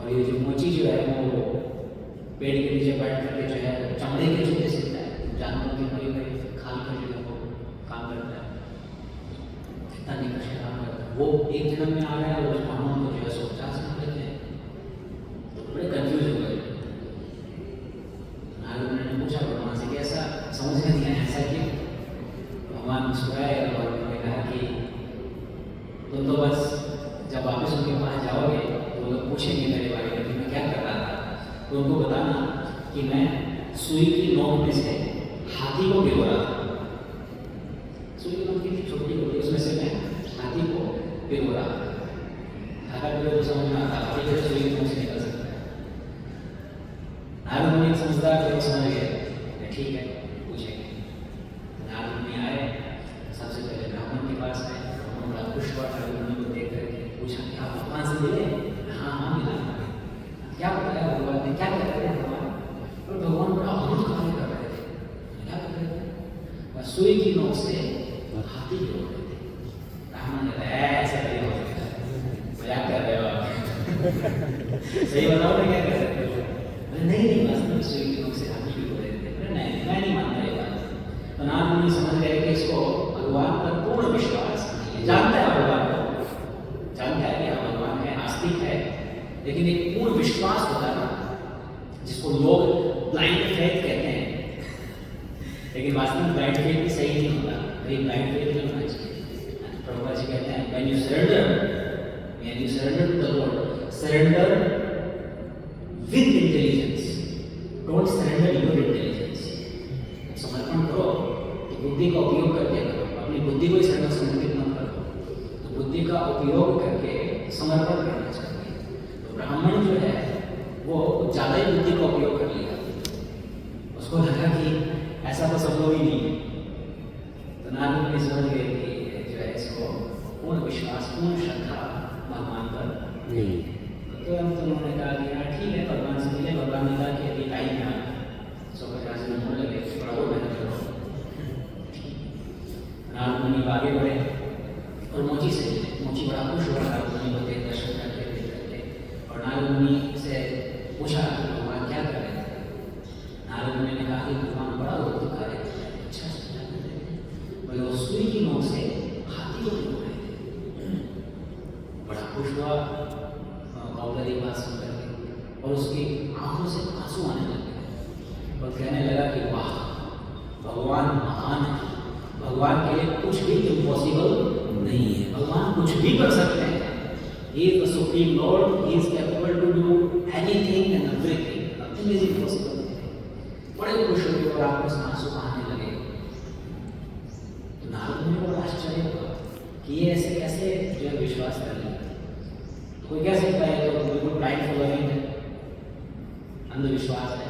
और ये जो मोची जो है वो पेड़ के नीचे बैठ करके जो है चमड़े के जूते सीखता है, जानवरों की बड़ी बड़ी खाल कर जो है वो काम करता है, कितना निकट काम करता है। वो एक जन्म में आ रहा है, वो ब्राह्मण को जो है 150 समझ लेते हैं, तो बड़े कंफ्यूज हो गए। नारद मुनि ने पूछा भगवान से कि ऐसा समझ नहीं आया, ऐसा क्यों? भगवान मुस्कुराए और उन्होंने कहा कि तुम तो बस जब वापस उनके पास जाओगे तो वो लोग पूछेंगे मेरे बारे में कि मैं क्या कर रहा था, तो उनको बताना कि मैं सुई की नोक में से हाथी को भिगो रहा था। सुई की नोक की छोटी होती है, उसमें से मैं हाथी को भिगो रहा था। धागा भिगो तो समझ में आता, हाथी को सुई की नोक से निकल सकता है। नारद मुनि समझदार थे, समझ गए ठीक है पूछेंगे। नारद मुनि आए, सबसे पहले ब्राह्मण के पास आए, ब्राह्मण बड़ा खुश हुआ नारद मुनि को देख करके, पूछा कि आप भगवान से मिले? हाँ हाँ मिला। क्या बताया भगवान ने, क्या कर रहे थे भगवान? और भगवान बड़ा अद्भुत कार्य कर रहे थे। क्या कर रहे थे? सुई की नोक से हाथी भिगो रहे थे। ब्राह्मण ने कहा ऐसा नहीं हो सकता, मजाक कर रहे हो आप। सही बताओ ना क्या कर रहे थे? नहीं वास्तव में सुई की नोक से हाथी भिगो रहे थे। नहीं मैं नहीं मानता ये बात। तो नारद मुनि समझ गए कि इसको भगवान पर पूर्ण विश्वास नहीं है। जानता है भगवान को, जानता है कि हाँ भगवान है, आस्तिक है, लेकिन एक पूर्ण विश्वास होता है ना, जिसको लोग ब्लाइंड फेथ कहते हैं, लेकिन वास्तव में ब्लाइंड फेथ भी सही नहीं होता। कहीं ब्लाइंड फेथ नहीं होना चाहिए। प्रभुपाद जी कहते हैं when you surrender to the Lord, surrender with intelligence, don't surrender your intelligence। समर्पण करो तो बुद्धि का उपयोग करके करो, अपनी बुद्धि को ही समर्पित मत करो, तो बुद्धि का उपयोग करके समर्पण करना चाहिए। तो ब्राह्मण जो है वो ज़्यादा ही बुद्धि का उपयोग कर लिया, उसको लगा कि ऐसा तो संभव ही नहीं है। तो नारद मुनि समझ गए कि जो है इसको पूर्ण विश्वास, पूर्ण श्रद्धा भगवान पर नहीं है। तो हम तो उन्होंने कहा कि हाँ ठीक है भगवान से मिले। भगवान ने कहा कि अभी टाइम है 150 मिनट होने लगे, थोड़ा और मेहनत करो। नारद मुनि आगे बढ़े और मोची से मिले। मोची बड़ा खुश हुआ नारद मुनि को देख दर्शन करके। और नारद मुनि से पूछा कि भगवान क्या कर रहे थे? नारद मुनि ने कहा कि भगवान बड़ा अद्भुत कार्य कर रहे थे। अच्छा बोले वो सुई की नोक से हाथी को भिगो रहे थे। बड़ा खुश हुआ बाबूलाल बात सुन करके, और उसकी आंखों से आंसू आने लगे और कहने लगा कि वाह भगवान महान है, भगवान के लिए कुछ भी इम्पॉसिबल नहीं है, भगवान कुछ भी कर सकते हैं। He is the supreme Lord, he is capable to do anything and everything, nothing is impossible। बड़े खुश हुए और आंखों से आंसू आने लगे। तो नारद मुनि को आश्चर्य हुआ कि ये ऐसे कैसे जो विश्वास कर लिया। कोई कह सकता है तो बिल्कुल ब्लाइंड फॉलोइंग है, अंधविश्वास है,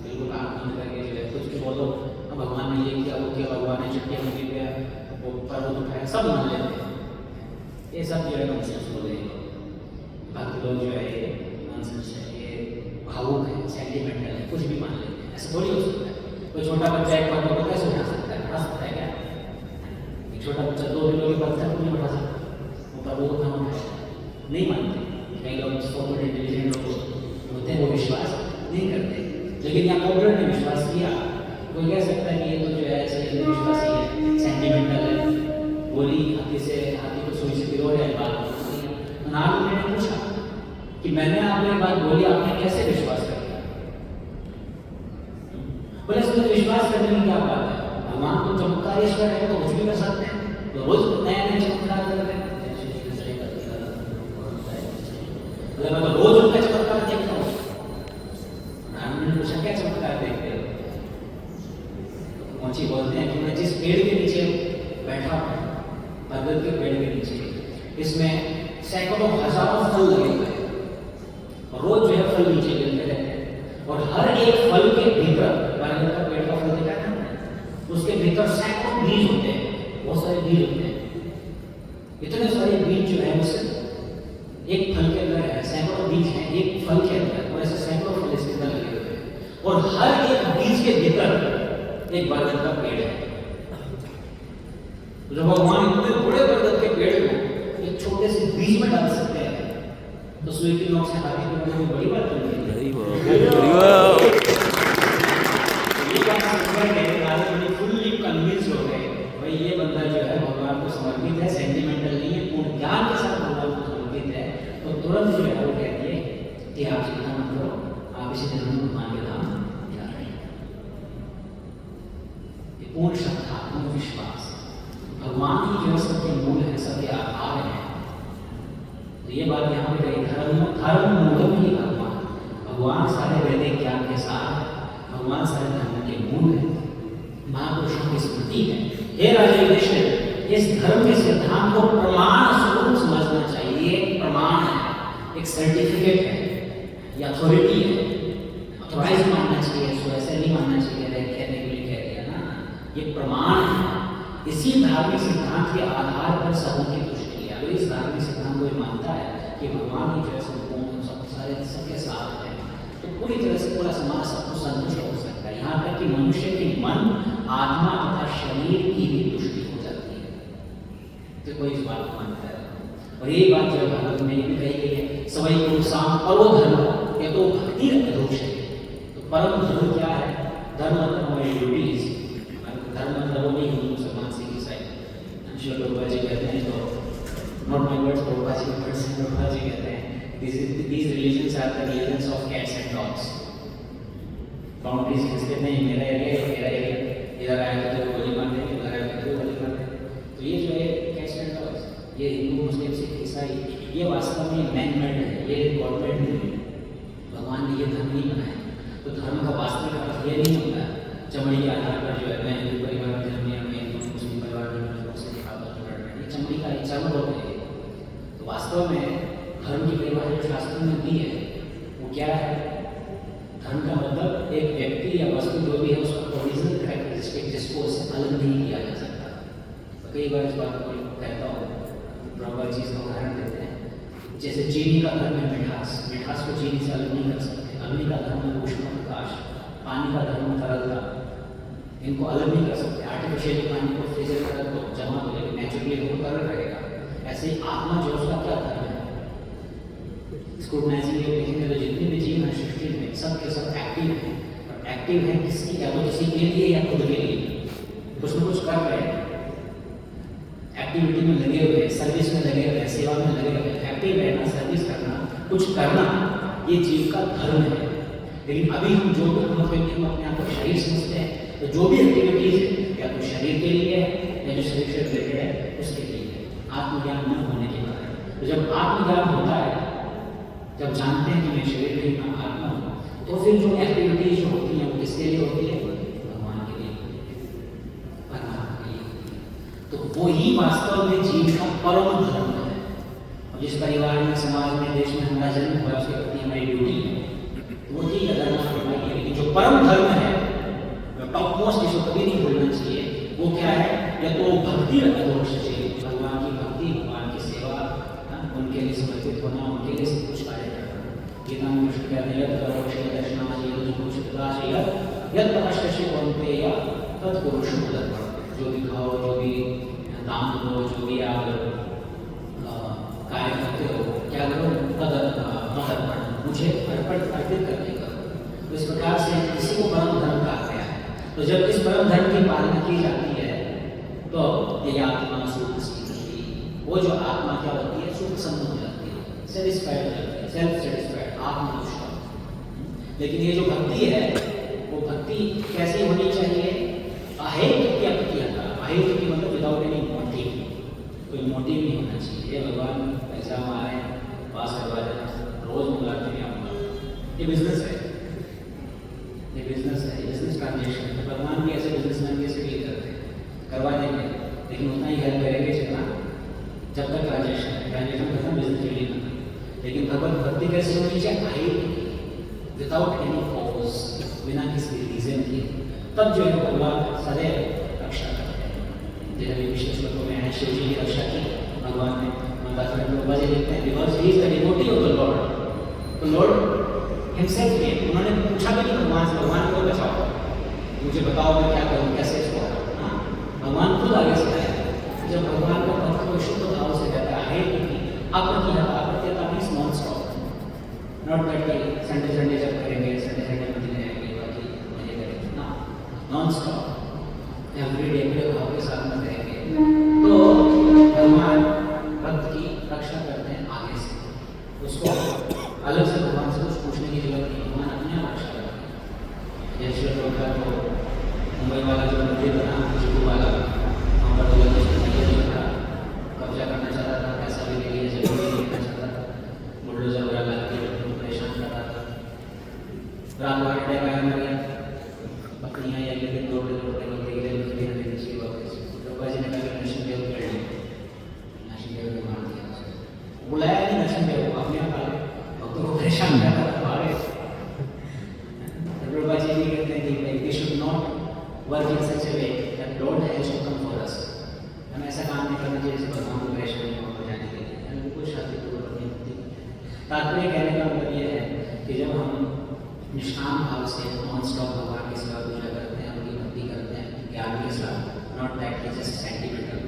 बिल्कुल आंख बंद करके जो है कुछ भी बोलो भगवान ने ये किया वो किया, भगवान ने चट्टी में गिर गया, वो पर्वत उठाया, सब मान लेते हैं। ये सब जो है नॉनसेंस बोल रहे हैं भक्त लोग, जो है ये नॉनसेंस है, ये भावुक है, सेंटिमेंटल है, कुछ भी मान लेते हैं। ऐसा थोड़ी हो सकता है। कोई छोटा बच्चा एक पर्वत को कैसे उठा सकता है? उठा सकता है क्या? एक छोटा बच्चा 2 किलो के पत्थर को नहीं उठा सकता, वो पर्वत को कहाँ उठाएगा? नहीं मानते। कई लोग बहुत इंटेलिजेंट लोग होते हैं वो विश्वास नहीं करते, लेकिन यहाँ पॉपुलर ने विश्वास किया। कोई कह सकता है कि ये तो जो है ऐसे विश्वासी है, सेंटिमेंटल है, गोली हाथी को सुई से भिगो रहे बात। नारद मुनि ने पूछा कि मैंने आपको बात बोली, आपने कैसे विश्वास कर लिया? बोले इसमें विश्वास करने में क्या बात है? भगवान तो चमत्कारेश्वर है, तो कुछ भी कर सकते हैं, तो रोज नया नया चमत्कार कर रहे हैं। मैं तो रोज उनका चमत्कार देखता हूँ। नारद मुनि ने पूछा क्या चमत्कार देखते हो? मोची बोलते हैं कि मैं जिस पेड़ के नीचे बैठा हूँ, बरगद के पेड़ के नीचे, इसमें सैकड़ों हजारों फल लगे हुए हैं, रोज जो है फल नीचे गिरते रहते हैं, और हर एक फल के भीतर, बरगद का पेड़ का फल देखा है ना, उसके भीतर सैकड़ों बीज होते हैं, बहुत सारे बीज होते हैं। इतने सारे बीज जो है उससे एक फल के अंदर है, सैकड़ों बीज हैं एक फल के अंदर, और ऐसे सैकड़ों फल इसके अंदर लगे हुए हैं, और हर एक बीज के भीतर एक बरगद का पेड़ है। तो जब भगवान इतने बड़े बरगद के पेड़ को एक छोटे से बीज में डाल सकते हैं, तो सुई की नोक से हाथी को कोई बड़ी बात नहीं है। हरी बोल, हरी बोल। ये बात समझ गए, राजा बड़ी फुल्ली कन्विंस हो गए भाई ये बंदा जो है भगवान को समर्पित है, सेंटिमेंटल नहीं है, पूर्ण ज्ञान के साथ भगवान को समर्पित है। तो तुरंत जो है वो कहती है कि आप चिंता मत करो, आप इसी जन्म में भगवान के धाम जा रहे हैं। ये पूर्ण श्रद्धा, पूर्ण विश्वास, भगवान ही जो सबके मूल है, सबके आधार है। तो ये बात यहाँ पे कही, धर्म मूलम ही भगवान सारे वैदिक ज्ञान के साथ, भगवान सारे धर्म के मूल है, महापुरुषों की स्मृति है। हे राजा युधिष्ठिर, इस धर्म के सिद्धांत को प्रमाण स्वरूप समझना चाहिए। एक प्रमाण है, एक सर्टिफिकेट है, ये अथॉरिटी है, अथॉराइज मानना चाहिए, इसको ऐसे नहीं मानना चाहिए कहने के लिए कह दिया ना, ये प्रमाण है। इसी धार्मिक सिद्धांत के आधार पर सबों की तुष्टि है। अगर इस धार्मिक सिद्धांत को मानता है कि भगवान ही जो है संपूर्ण सब सारे सबके साथ है, तो पूरी तरह से पूरा समाज सबको संतुष्ट हो सकता है। यहाँ तक कि मनुष्य के मन, आत्मा तथा शरीर की भी तुष्टि हो जाती है, तो कोई इस बात को मानता है। और यही बात जो भागवत में भी कही गई है, सवै पुरुषां परो धर्म, ये तो भक्ति अधोक्ष है। तो परम धर्म क्या है? धर्म मतलब हमारी ड्यूटीज, धर्म मतलब वो नहीं हिंदू मुसलमान सिख ईसाई। श्री प्रभुपाद जी कहते हैं, तो not my words, Prabhupada ji के वर्ड्स हैं। प्रभुपाद जी कहते हैं these religions are the religions of cats and dogs. Boundaries खींचते नहीं, मेरा एरिया है, मेरा एरिया, इधर आया तो गोली मार देंगे, उधर आया तो गोली मार देंगे। तो ये जो है कैट्स एंड डॉग्स, ये हिंदू मुस्लिम सिख ईसाई, ये वास्तव में मैन मेड है, ये गवर्नमेंट नहीं है, भगवान ने ये धर्म नहीं बनाया। तो धर्म का वास्तविक अर्थ ये नहीं होता चमड़ी के आधार पर जो है मैं हिंदू परिवार में जन्मी, मैं हिंदू मुस्लिम परिवार में ये चमड़ी का चर्म होते हैं। तो वास्तव में धर्म की परिभाषा शास्त्रों में दी है, वो क्या है? धर्म का मतलब एक व्यक्ति या वस्तु जो भी है उसका ओरिजिनल कैरेक्टरिस्टिक, जिसको उससे अलग नहीं किया जा सकता। तो कई बार इस बात को कहता हूँ, प्रॉपर चीज़ का उदाहरण देते हैं। जैसे चीनी का धर्म है मिठास, मिठास को चीनी से अलग नहीं कर सकते। अग्नि का धर्म है उष्ण प्रकाश, पानी का धर्म है तरलता, इनको अलग नहीं कर सकते। आर्टिफिशियली पानी को फ्रीजर कर दो, जमा हो जाएगा, नेचुरली वो तरल रहेगा। ऐसे ही आत्मा जो उसका क्या धर्म है? स्क्रूटनाइजिंग ये देखेंगे तो जितने भी जीव हैं सृष्टि में सब के सब एक्टिव हैं। और एक्टिव है किसकी, या तो किसी के लिए या खुद के लिए, कुछ न कुछ कर रहे हैं, एक्टिविटी में लगे हुए हैं, सर्विस में लगे हुए हैं, सेवा में लगे हुए हैं। एक्टिव रहना, सर्विस करना, कुछ करना, ये जीव का धर्म है। लेकिन अभी हम जो भी हम अपने आप को शरीर समझते हैं, तो जो भी एक्टिविटीज है या तो शरीर के लिए है या जो शरीर से रिलेटेड है उसके लिए, आत्मज्ञान न होने के कारण। तो जब आत्मज्ञान होता है, जब जानते हैं कि मैं शरीर नहीं मैं आत्मा हूँ, तो फिर जो एक्टिविटीज जो होती हैं वो किसके लिए होती है? भगवान के लिए, परमात्मा के लिए। तो वो ही वास्तव में जीव का परम धर्म है। और जिस परिवार में, समाज में, देश में हमारा जन्म हुआ उसके प्रति हमारी ड्यूटी है, तो वो ठीक है, धर्म फरमाइए। लेकिन जो परम धर्म है, टॉप मोस्ट, जिसको कभी नहीं भूलना चाहिए, वो क्या है? या तो भक्ति अधोक्ष चाहिए, भगवान की भक्ति, भगवान की सेवा, उनके लिए समर्पित होना, उनके लिए सब कुछ कार्य करना। गीता में कृष्ण कहते हैं, यत् करोषि दर्शनाय यदुकुश प्रकाशय यत् तपस्यसि कौन्तेय तत्पुरुषं तदर्पणम्। जो भी खाओ, जो भी दान दो, जो भी आप कार्य करते हो, क्या करो? तदर्पण, मुझे अर्पित करके करो। तो इस प्रकार से इसी को परम धर्म कहा गया है। तो जब इस परम धर्म की पालना की जाती है, तो ये आत्मा सुख स्थिति, वो जो आत्मा क्या होती है? सुख संपन्न हो जाती है, सेटिस्फाइड हो जाती है, सेल्फ सेटिस्फाइड, आत्मतुष्ट। लेकिन ये जो भक्ति है, वो भक्ति कैसी होनी चाहिए? अहेतुकी अप्रियता। अहेतुकी मतलब विदाउट एनी मोटिव, कोई मोटिव नहीं होना चाहिए। भगवान एग्जाम आ रहे हैं, पास करवा देना, रोज बुलाते हैं आपका, ये बिजनेस है, ये बिजनेस है, बिजनेस ट्रांजेक्शन। तो भगवान भी ऐसे बिजनेसमैन कैसे डील करते हैं? करवा देंगे, लेकिन उतना ही हेल्प करेंगे जितना जब तक ट्रांजेक्शन खत्म, बिजनेस डील करना। लेकिन भगवत भक्ति कैसे होनी चाहिए? विदाउट एनी कॉज, बिना किसी रीजन के, तब जो है भगवान सदैव रक्षा करते हैं। जैसे विशेष श्लोकों में है, शिव जी की रक्षा की भगवान ने, माता प्रभुपाद जी लिखते हैं, because he is the devotee of the Lord. तो लॉर्ड हिमसेल्फ ने, उन्होंने पूछा भी नहीं भगवान से, भगवान को बचाओ, मुझे बताओ मैं क्या करूँ, कैसे इसको, भगवान खुद आगे से आया। जब भगवान का भक्त को शुद्ध भाव से कहता है, अपनी अप्रत्यता means non stop, not that Sunday जब करेंगे संडे मत जाएंगे बाकी मजे करेंगे ना, नॉन स्टॉप एवरी डे के साथ में करेंगे तो भगवान भक्त की रक्षा करते हैं आगे से, उसको अलग से भगवान से कुछ पूछने की जरूरत नहीं, भगवान अपने आप रक्षा करते हैं। जैसे लोग का तो मुंबई वाला जो मंदिर बना जुगू वाला, वहाँ पर जो था कब्जा करना चाहता था, पैसा भी ले लिया, जगह भी लेना चाहता था, बुलडोजर वगैरह ला के लोगों को परेशान कर रहा था। रात को अटैक आया मर गया, बकरियाँ या लेकिन दौड़ते दौड़ते बोलते गिरे मुझे नहीं चाहिए वापस। बाबा जी ने कहा कि नरसिंह देव कर ली, नरसिंह देव ने मार दिया उसको, बुलाया नहीं नरसिंह देव को, अपने आप आ गए, भक्तों को परेशान कर रहा था, आ गए। बाबा जी भी कहते हैं कि we should not work in such a way that lord has to come for us. हमें ऐसा काम नहीं करना चाहिए जैसे भगवान को परेशानी हो जाने के लिए, हमें बिल्कुल शांतिपूर्वक अपनी भक्ति करनी। तात्पर्य कहने का मतलब ये है कि जब हम निष्काम भाव से नॉन स्टॉप भगवान की सेवा पूजा करते हैं, उनकी भक्ति करते हैं ज्ञान के साथ, नॉट दैट जस्ट सेंटिमेंटल,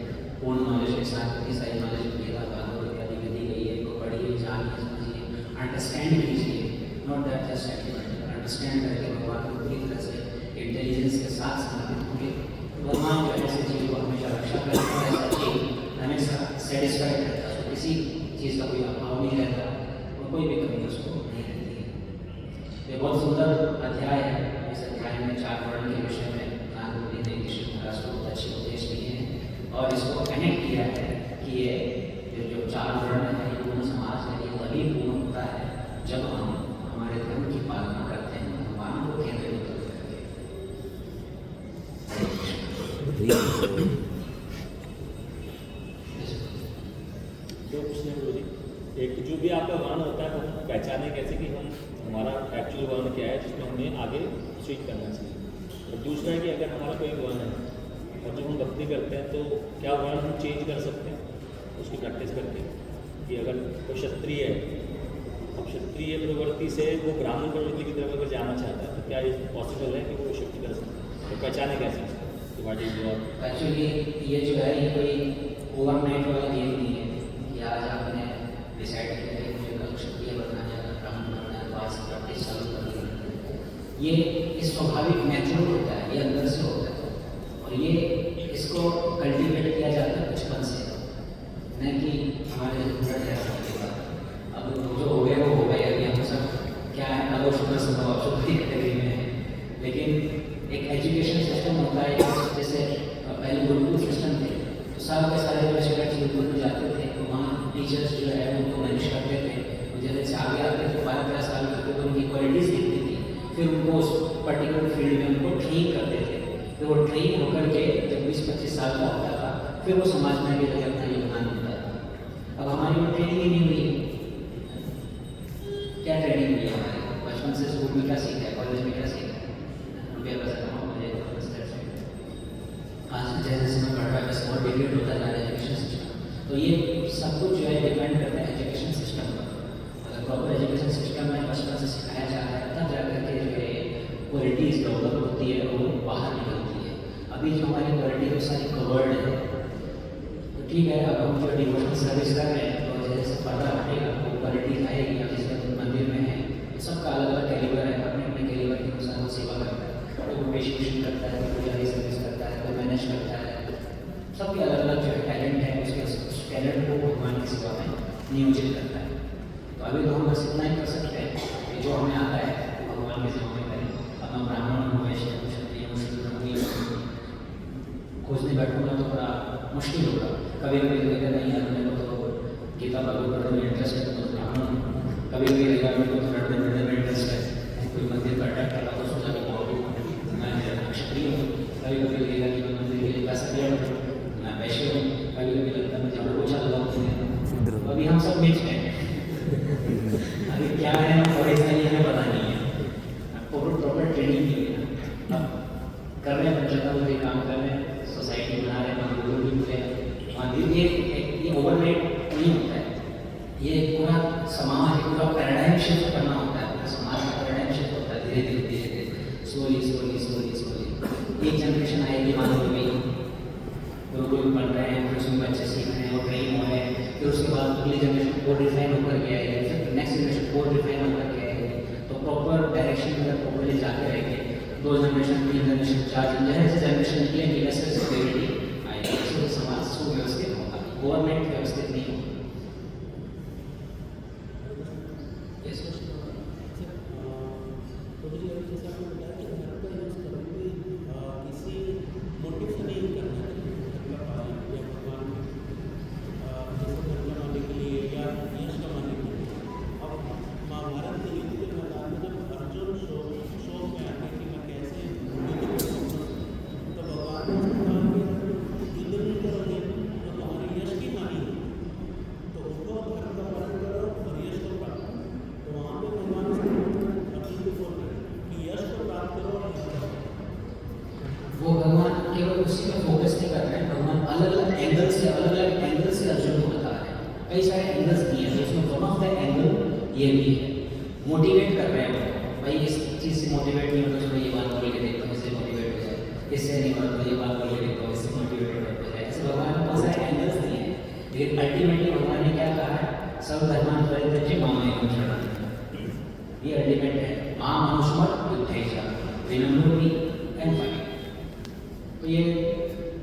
पूर्ण नॉलेज के साथ, इतनी सारी नॉलेज गीता भागवत इत्यादि में दी गई है, इनको पढ़िए, जानिए, समझिए, अंडरस्टैंड कीजिए, not that just sentimental, understand करके भगवान को पूरी तरह से इंटेलिजेंस के साथ समर्पित होंगे। भगवान जो ऐसे चीज़ को हमेशा रक्षा करता है, ऐसा चीज हमेशा सेटिस्फाइड रहता है, उसको किसी चीज़ का कोई अभाव नहीं रहता और कोई भी कमी उसको नहीं रहती है। ये बहुत सुंदर अध्याय है, इस अध्याय में 4 वर्ण के विषय में नारद ने कृष्ण महाराज को बहुत अच्छे उपदेश दिए हैं और इसको कनेक्ट किया है कि ये जो 4 वर्ण है, ये पूर्ण समाज है, ये तभी पूर्ण होता है जब हम हमारे धर्म की पालना करते हैं, भगवान को केंद्र में करते हैं। तो उसने बोली एक जो भी आपका वर्ण होता है वो पहचाने कैसे कि हम हमारा एक्चुअल वर्ण क्या है जिसमें हमें आगे स्विच करना चाहिए। और दूसरा है कि अगर हमारा कोई वर्ण है और जब हम भक्ति करते हैं तो क्या वर्ण हम चेंज कर सकते हैं उसकी प्रैक्टिस करके, कि अगर कोई क्षत्रिय है, अब क्षत्रिय प्रवृत्ति से वो ब्राह्मण प्रवृत्ति की तरफ अगर जाना चाहता है तो क्या ये पॉसिबल है कि वो शिफ्ट कर सकते हैं, तो पहचाने कैसे एक्चुअली ये जो है ये कोई ओवरनाइट वाला गेम नहीं है कि आज आपने डिसाइड किया कि मुझे कल क्षत्रिय बनना है, ब्राह्मण बनना है, तो आज से प्रैक्टिस चालू कर दी। ये स्वाभाविक नेचुरल होता है, ये अंदर से होता है और ये इसको कल्टिवेट किया जाता है बचपन से, नहीं कि हमारे के बाद। अब जो हो गया वो हो गया, अभी हम सब क्या है अगर शुक्र स्वभाव शुक्र कैटेगरी में है, लेकिन एक एजुकेशन सिस्टम होता है, जैसे पहले गुरुकुल सिस्टम थे तो साल के सारे जो स्टूडेंट्स गुरुकुल में जाते थे तो वहाँ टीचर्स जो है उनको मैनेज करते थे, तो जैसे आगे आते थे 12-13 साल के तो उनकी क्वालिटीज़ दिखती थी, फिर उनको उस पर्टिकुलर फील्ड में उनको ट्रेन करते थे, फिर वो ट्रेन होकर के जब 20-25 साल का होता था फिर वो समाज में आगे जाकर अपना योगदान होता था। अब हमारी वो ट्रेनिंग ही नहीं हुई, क्या ट्रेनिंग हुई हमारी? बचपन से स्कूल में क्या सीखा है, कॉलेज में क्या सीखा है, रुपया पैसा कमाओ, आज जैसे समय बढ़ रहा है बस और डिग्रेड होता जा रहा है एजुकेशन सिस्टम, तो ये सब कुछ जो है डिपेंड करता है एजुकेशन सिस्टम पर। अगर प्रॉपर एजुकेशन सिस्टम में बचपन से सिखाया जा रहा है तब जाकर के जो है क्वालिटीज़ डेवलप होती है और वो बाहर निकलती है। अभी जो हमारी क्वालिटी वो सारी कवर्ड है, तो ठीक है अब हम जो डिवोशनल सर्विस कर रहे हैं तो जैसे पर्दा हटेगा वो क्वालिटीज आएगी। अब जिस मंदिर में है सबका अलग अलग कैलिबर है, अपने अपने कैलिबर के अनुसार वो सेवा करता है, कोई पेशेंट करता है, कोई पुजारी सर्विस करता है, कोई मैनेज करता है, सबके अलग अलग जो है टैलेंट है उसके उस टैलेंट को भगवान की सेवा में नियोजित करता है। तो अभी तो हम बस इतना ही कर सकते हैं कि जो हमें आता है वो भगवान की सेवा में करें। अब हम ब्राह्मण हो, वैश्य हो, क्षत्रिय हो, शूद्र हो, खोजने बैठूंगा तो बड़ा मुश्किल होगा। कभी कभी लगेगा नहीं यार मेरे को तो गीता भागवत पढ़ने में इंटरेस्ट है तो ब्राह्मण, कभी कभी लगेगा मेरे को तो लड़ने लड़ने में इंटरेस्ट है, कोई मंदिर पर अटैक कर रहा तो सोचा कि मैं क्षत्रिय हूँ, कभी कभी लगेगा कि मैं मंदिर के लिए पैसा दिया मैं वैश्य हूँ, कभी कभी लगता है मुझे रोजा लगाऊँ। तो अभी हम सब मिक्स हैं, अभी क्या है और ऐसा ही हमें पता नहीं है, आपको प्रॉपर ट्रेनिंग नहीं है। अब कर रहे हैं पंचायत में भी काम कर रहे हैं, सोसाइटी बना रहे हैं, गुरु भी मिले हैं। ये ओवरनाइट नहीं होता है, ये पूरा समाज पूरा पैराडाइम शिफ्ट करना होता है, पूरा समाज का पैराडाइम शिफ्ट होता है धीरे धीरे धीरे धीरे, स्लोली स्लोली स्लोली स्लोली। एक जनरेशन आएगी मान लो भी गुरुकुल बन रहे हैं, फिर उसमें बच्चे सीख रहे हैं और ट्रेन हो रहे हैं, फिर उसके बाद अगली जनरेशन और रिफाइन होकर के आएगी, फिर नेक्स्ट जनरेशन और रिफाइन होकर जाते रहेंगे, 2 जनरेशन, 3 जनरेशन, 4 जनरेशन, जैसे जनरेशन निकलेंगे वैसे सिक्योरिटी आएगी, इससे समाज सुव्यवस्थित होगा, गवर्नमेंट व्यवस्थित नहीं होगी। तो मुझे जैसा आपने बताया कि घर का यूज़ कभी भी किसी मोटिव से नहीं करना चाहिए, घर का पालन या भगवान जैसे घर बनाने के लिए या यश कमाने के लिए। अब महाभारत के युद्ध के मैदान में जब अर्जुन शोक में आते कि मैं कैसे युद्ध कर सकता हूँ, तो भगवान ने कहा कि युद्ध नहीं करोगे तो तुम्हारी यश की हानि है, तो उनको धर्म का पालन करो और यश को प्राप्त करो। तो वहाँ पे भगवान अर्जुन को बोल रहे कि यश को प्राप्त करो और यश करो। वो भगवान केवल उसी में फोकस नहीं कर रहे हैं, भगवान अलग अलग एंगल से अर्जुन को बता रहे हैं। कई सारे एंगल्स दिए हैं, उसमें वन ऑफ द एंगल ये भी है, मोटिवेट कर रहे हैं वो, भाई इस चीज़ से मोटिवेट नहीं होता तो ये बात बोल के देखता हूँ, इससे मोटिवेट हो जाए, इससे नहीं होता तो ये बात बोल के देखता हूँ, इससे मोटिवेट हो जाए। ऐसे भगवान ने बहुत सारे एंगल्स दिए हैं, लेकिन अल्टीमेटली भगवान ने क्या कहा है, सब धर्मान परित्यज्य मामेकं शरणं। ये अल्टीमेट है, मां मनुष्मत् युद्धेच विनम्रोति एंड फाइट। तो ये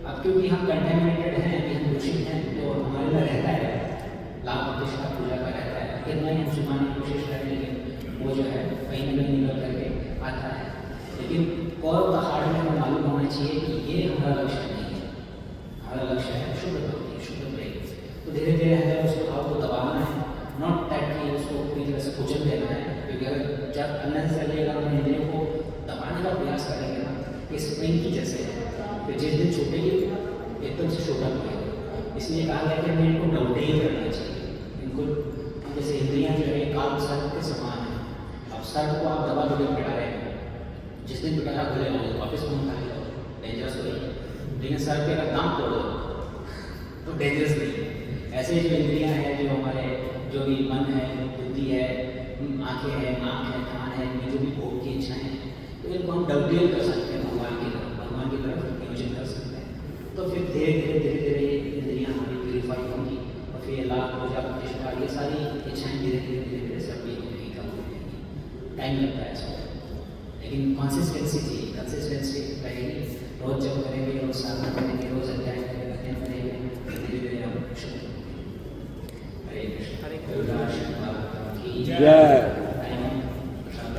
अब क्योंकि हम कंटेमिनेटेड हैं, कि हम दूषित हैं, तो हमारे में रहता है लाभ प्रतिष्ठा पूजा का रहता है, कितना ही हम छुपाने की कोशिश करें, लेकिन वो जो है कहीं ना कहीं निकल करके आता है। लेकिन कौरव का हार्ट में हमें मालूम होना चाहिए कि ये हमारा लक्ष्य नहीं है, हमारा लक्ष्य है शुद्ध भक्ति, शुद्ध प्रेम। तो धीरे धीरे हमें उस भाव को दबाना है, नॉट दैट कि उसको पूरी तरह से कुचल देना है, क्योंकि अगर जब अननेसेसरी अगर हम इंद्रियों को दबाने का प्रयास करेंगे ना, इस स्प्रिंग की जैसे है, तो जिस दिन छूटेगी एकदम से छोटा पड़ेगा। इसलिए कहा गया कि हमें इनको डाउटेल करना चाहिए, इनको जैसे इंद्रियाँ जो है काल सर्प के समान है। अब सर्प को आप दबा दबा पिटा रहे हैं, जिस दिन पिटारा खुलेगा वो वापस मुँह खा लेगा, डेंजरस हो जाएगा। लेकिन सर्प के अगर दाम तोड़ दो तो डेंजरस नहीं है। ऐसे जो इंद्रियाँ हैं, जो हमारे जो भी मन है, बुद्धि है, आँखें हैं, नाक है, कान है, इनमें जो भी भोग की इच्छाएँ हैं, तो इनको हम डाउटेल कर सकते हैं, भगवान की तरफ नियोजित कर सकते हैं। तो फिर धीरे धीरे इंद्रियाँ हमारी प्यूरीफाई होंगी, और फिर लाभ पूजा प्रतिष्ठा ये सारी इच्छाएँ धीरे धीरे सब भी होंगी, कम हो जाएंगी। टाइम लगता है इसको, लेकिन कंसिस्टेंसी चाहिए, कंसिस्टेंसी रहेगी। रोज जब करेंगे, रोज साधना करेंगे, रोज अध्याय करेंगे, धीरे धीरे हम शुरू होंगे। हरे कृष्ण, हरे कृष्ण, जय। टाइम शांत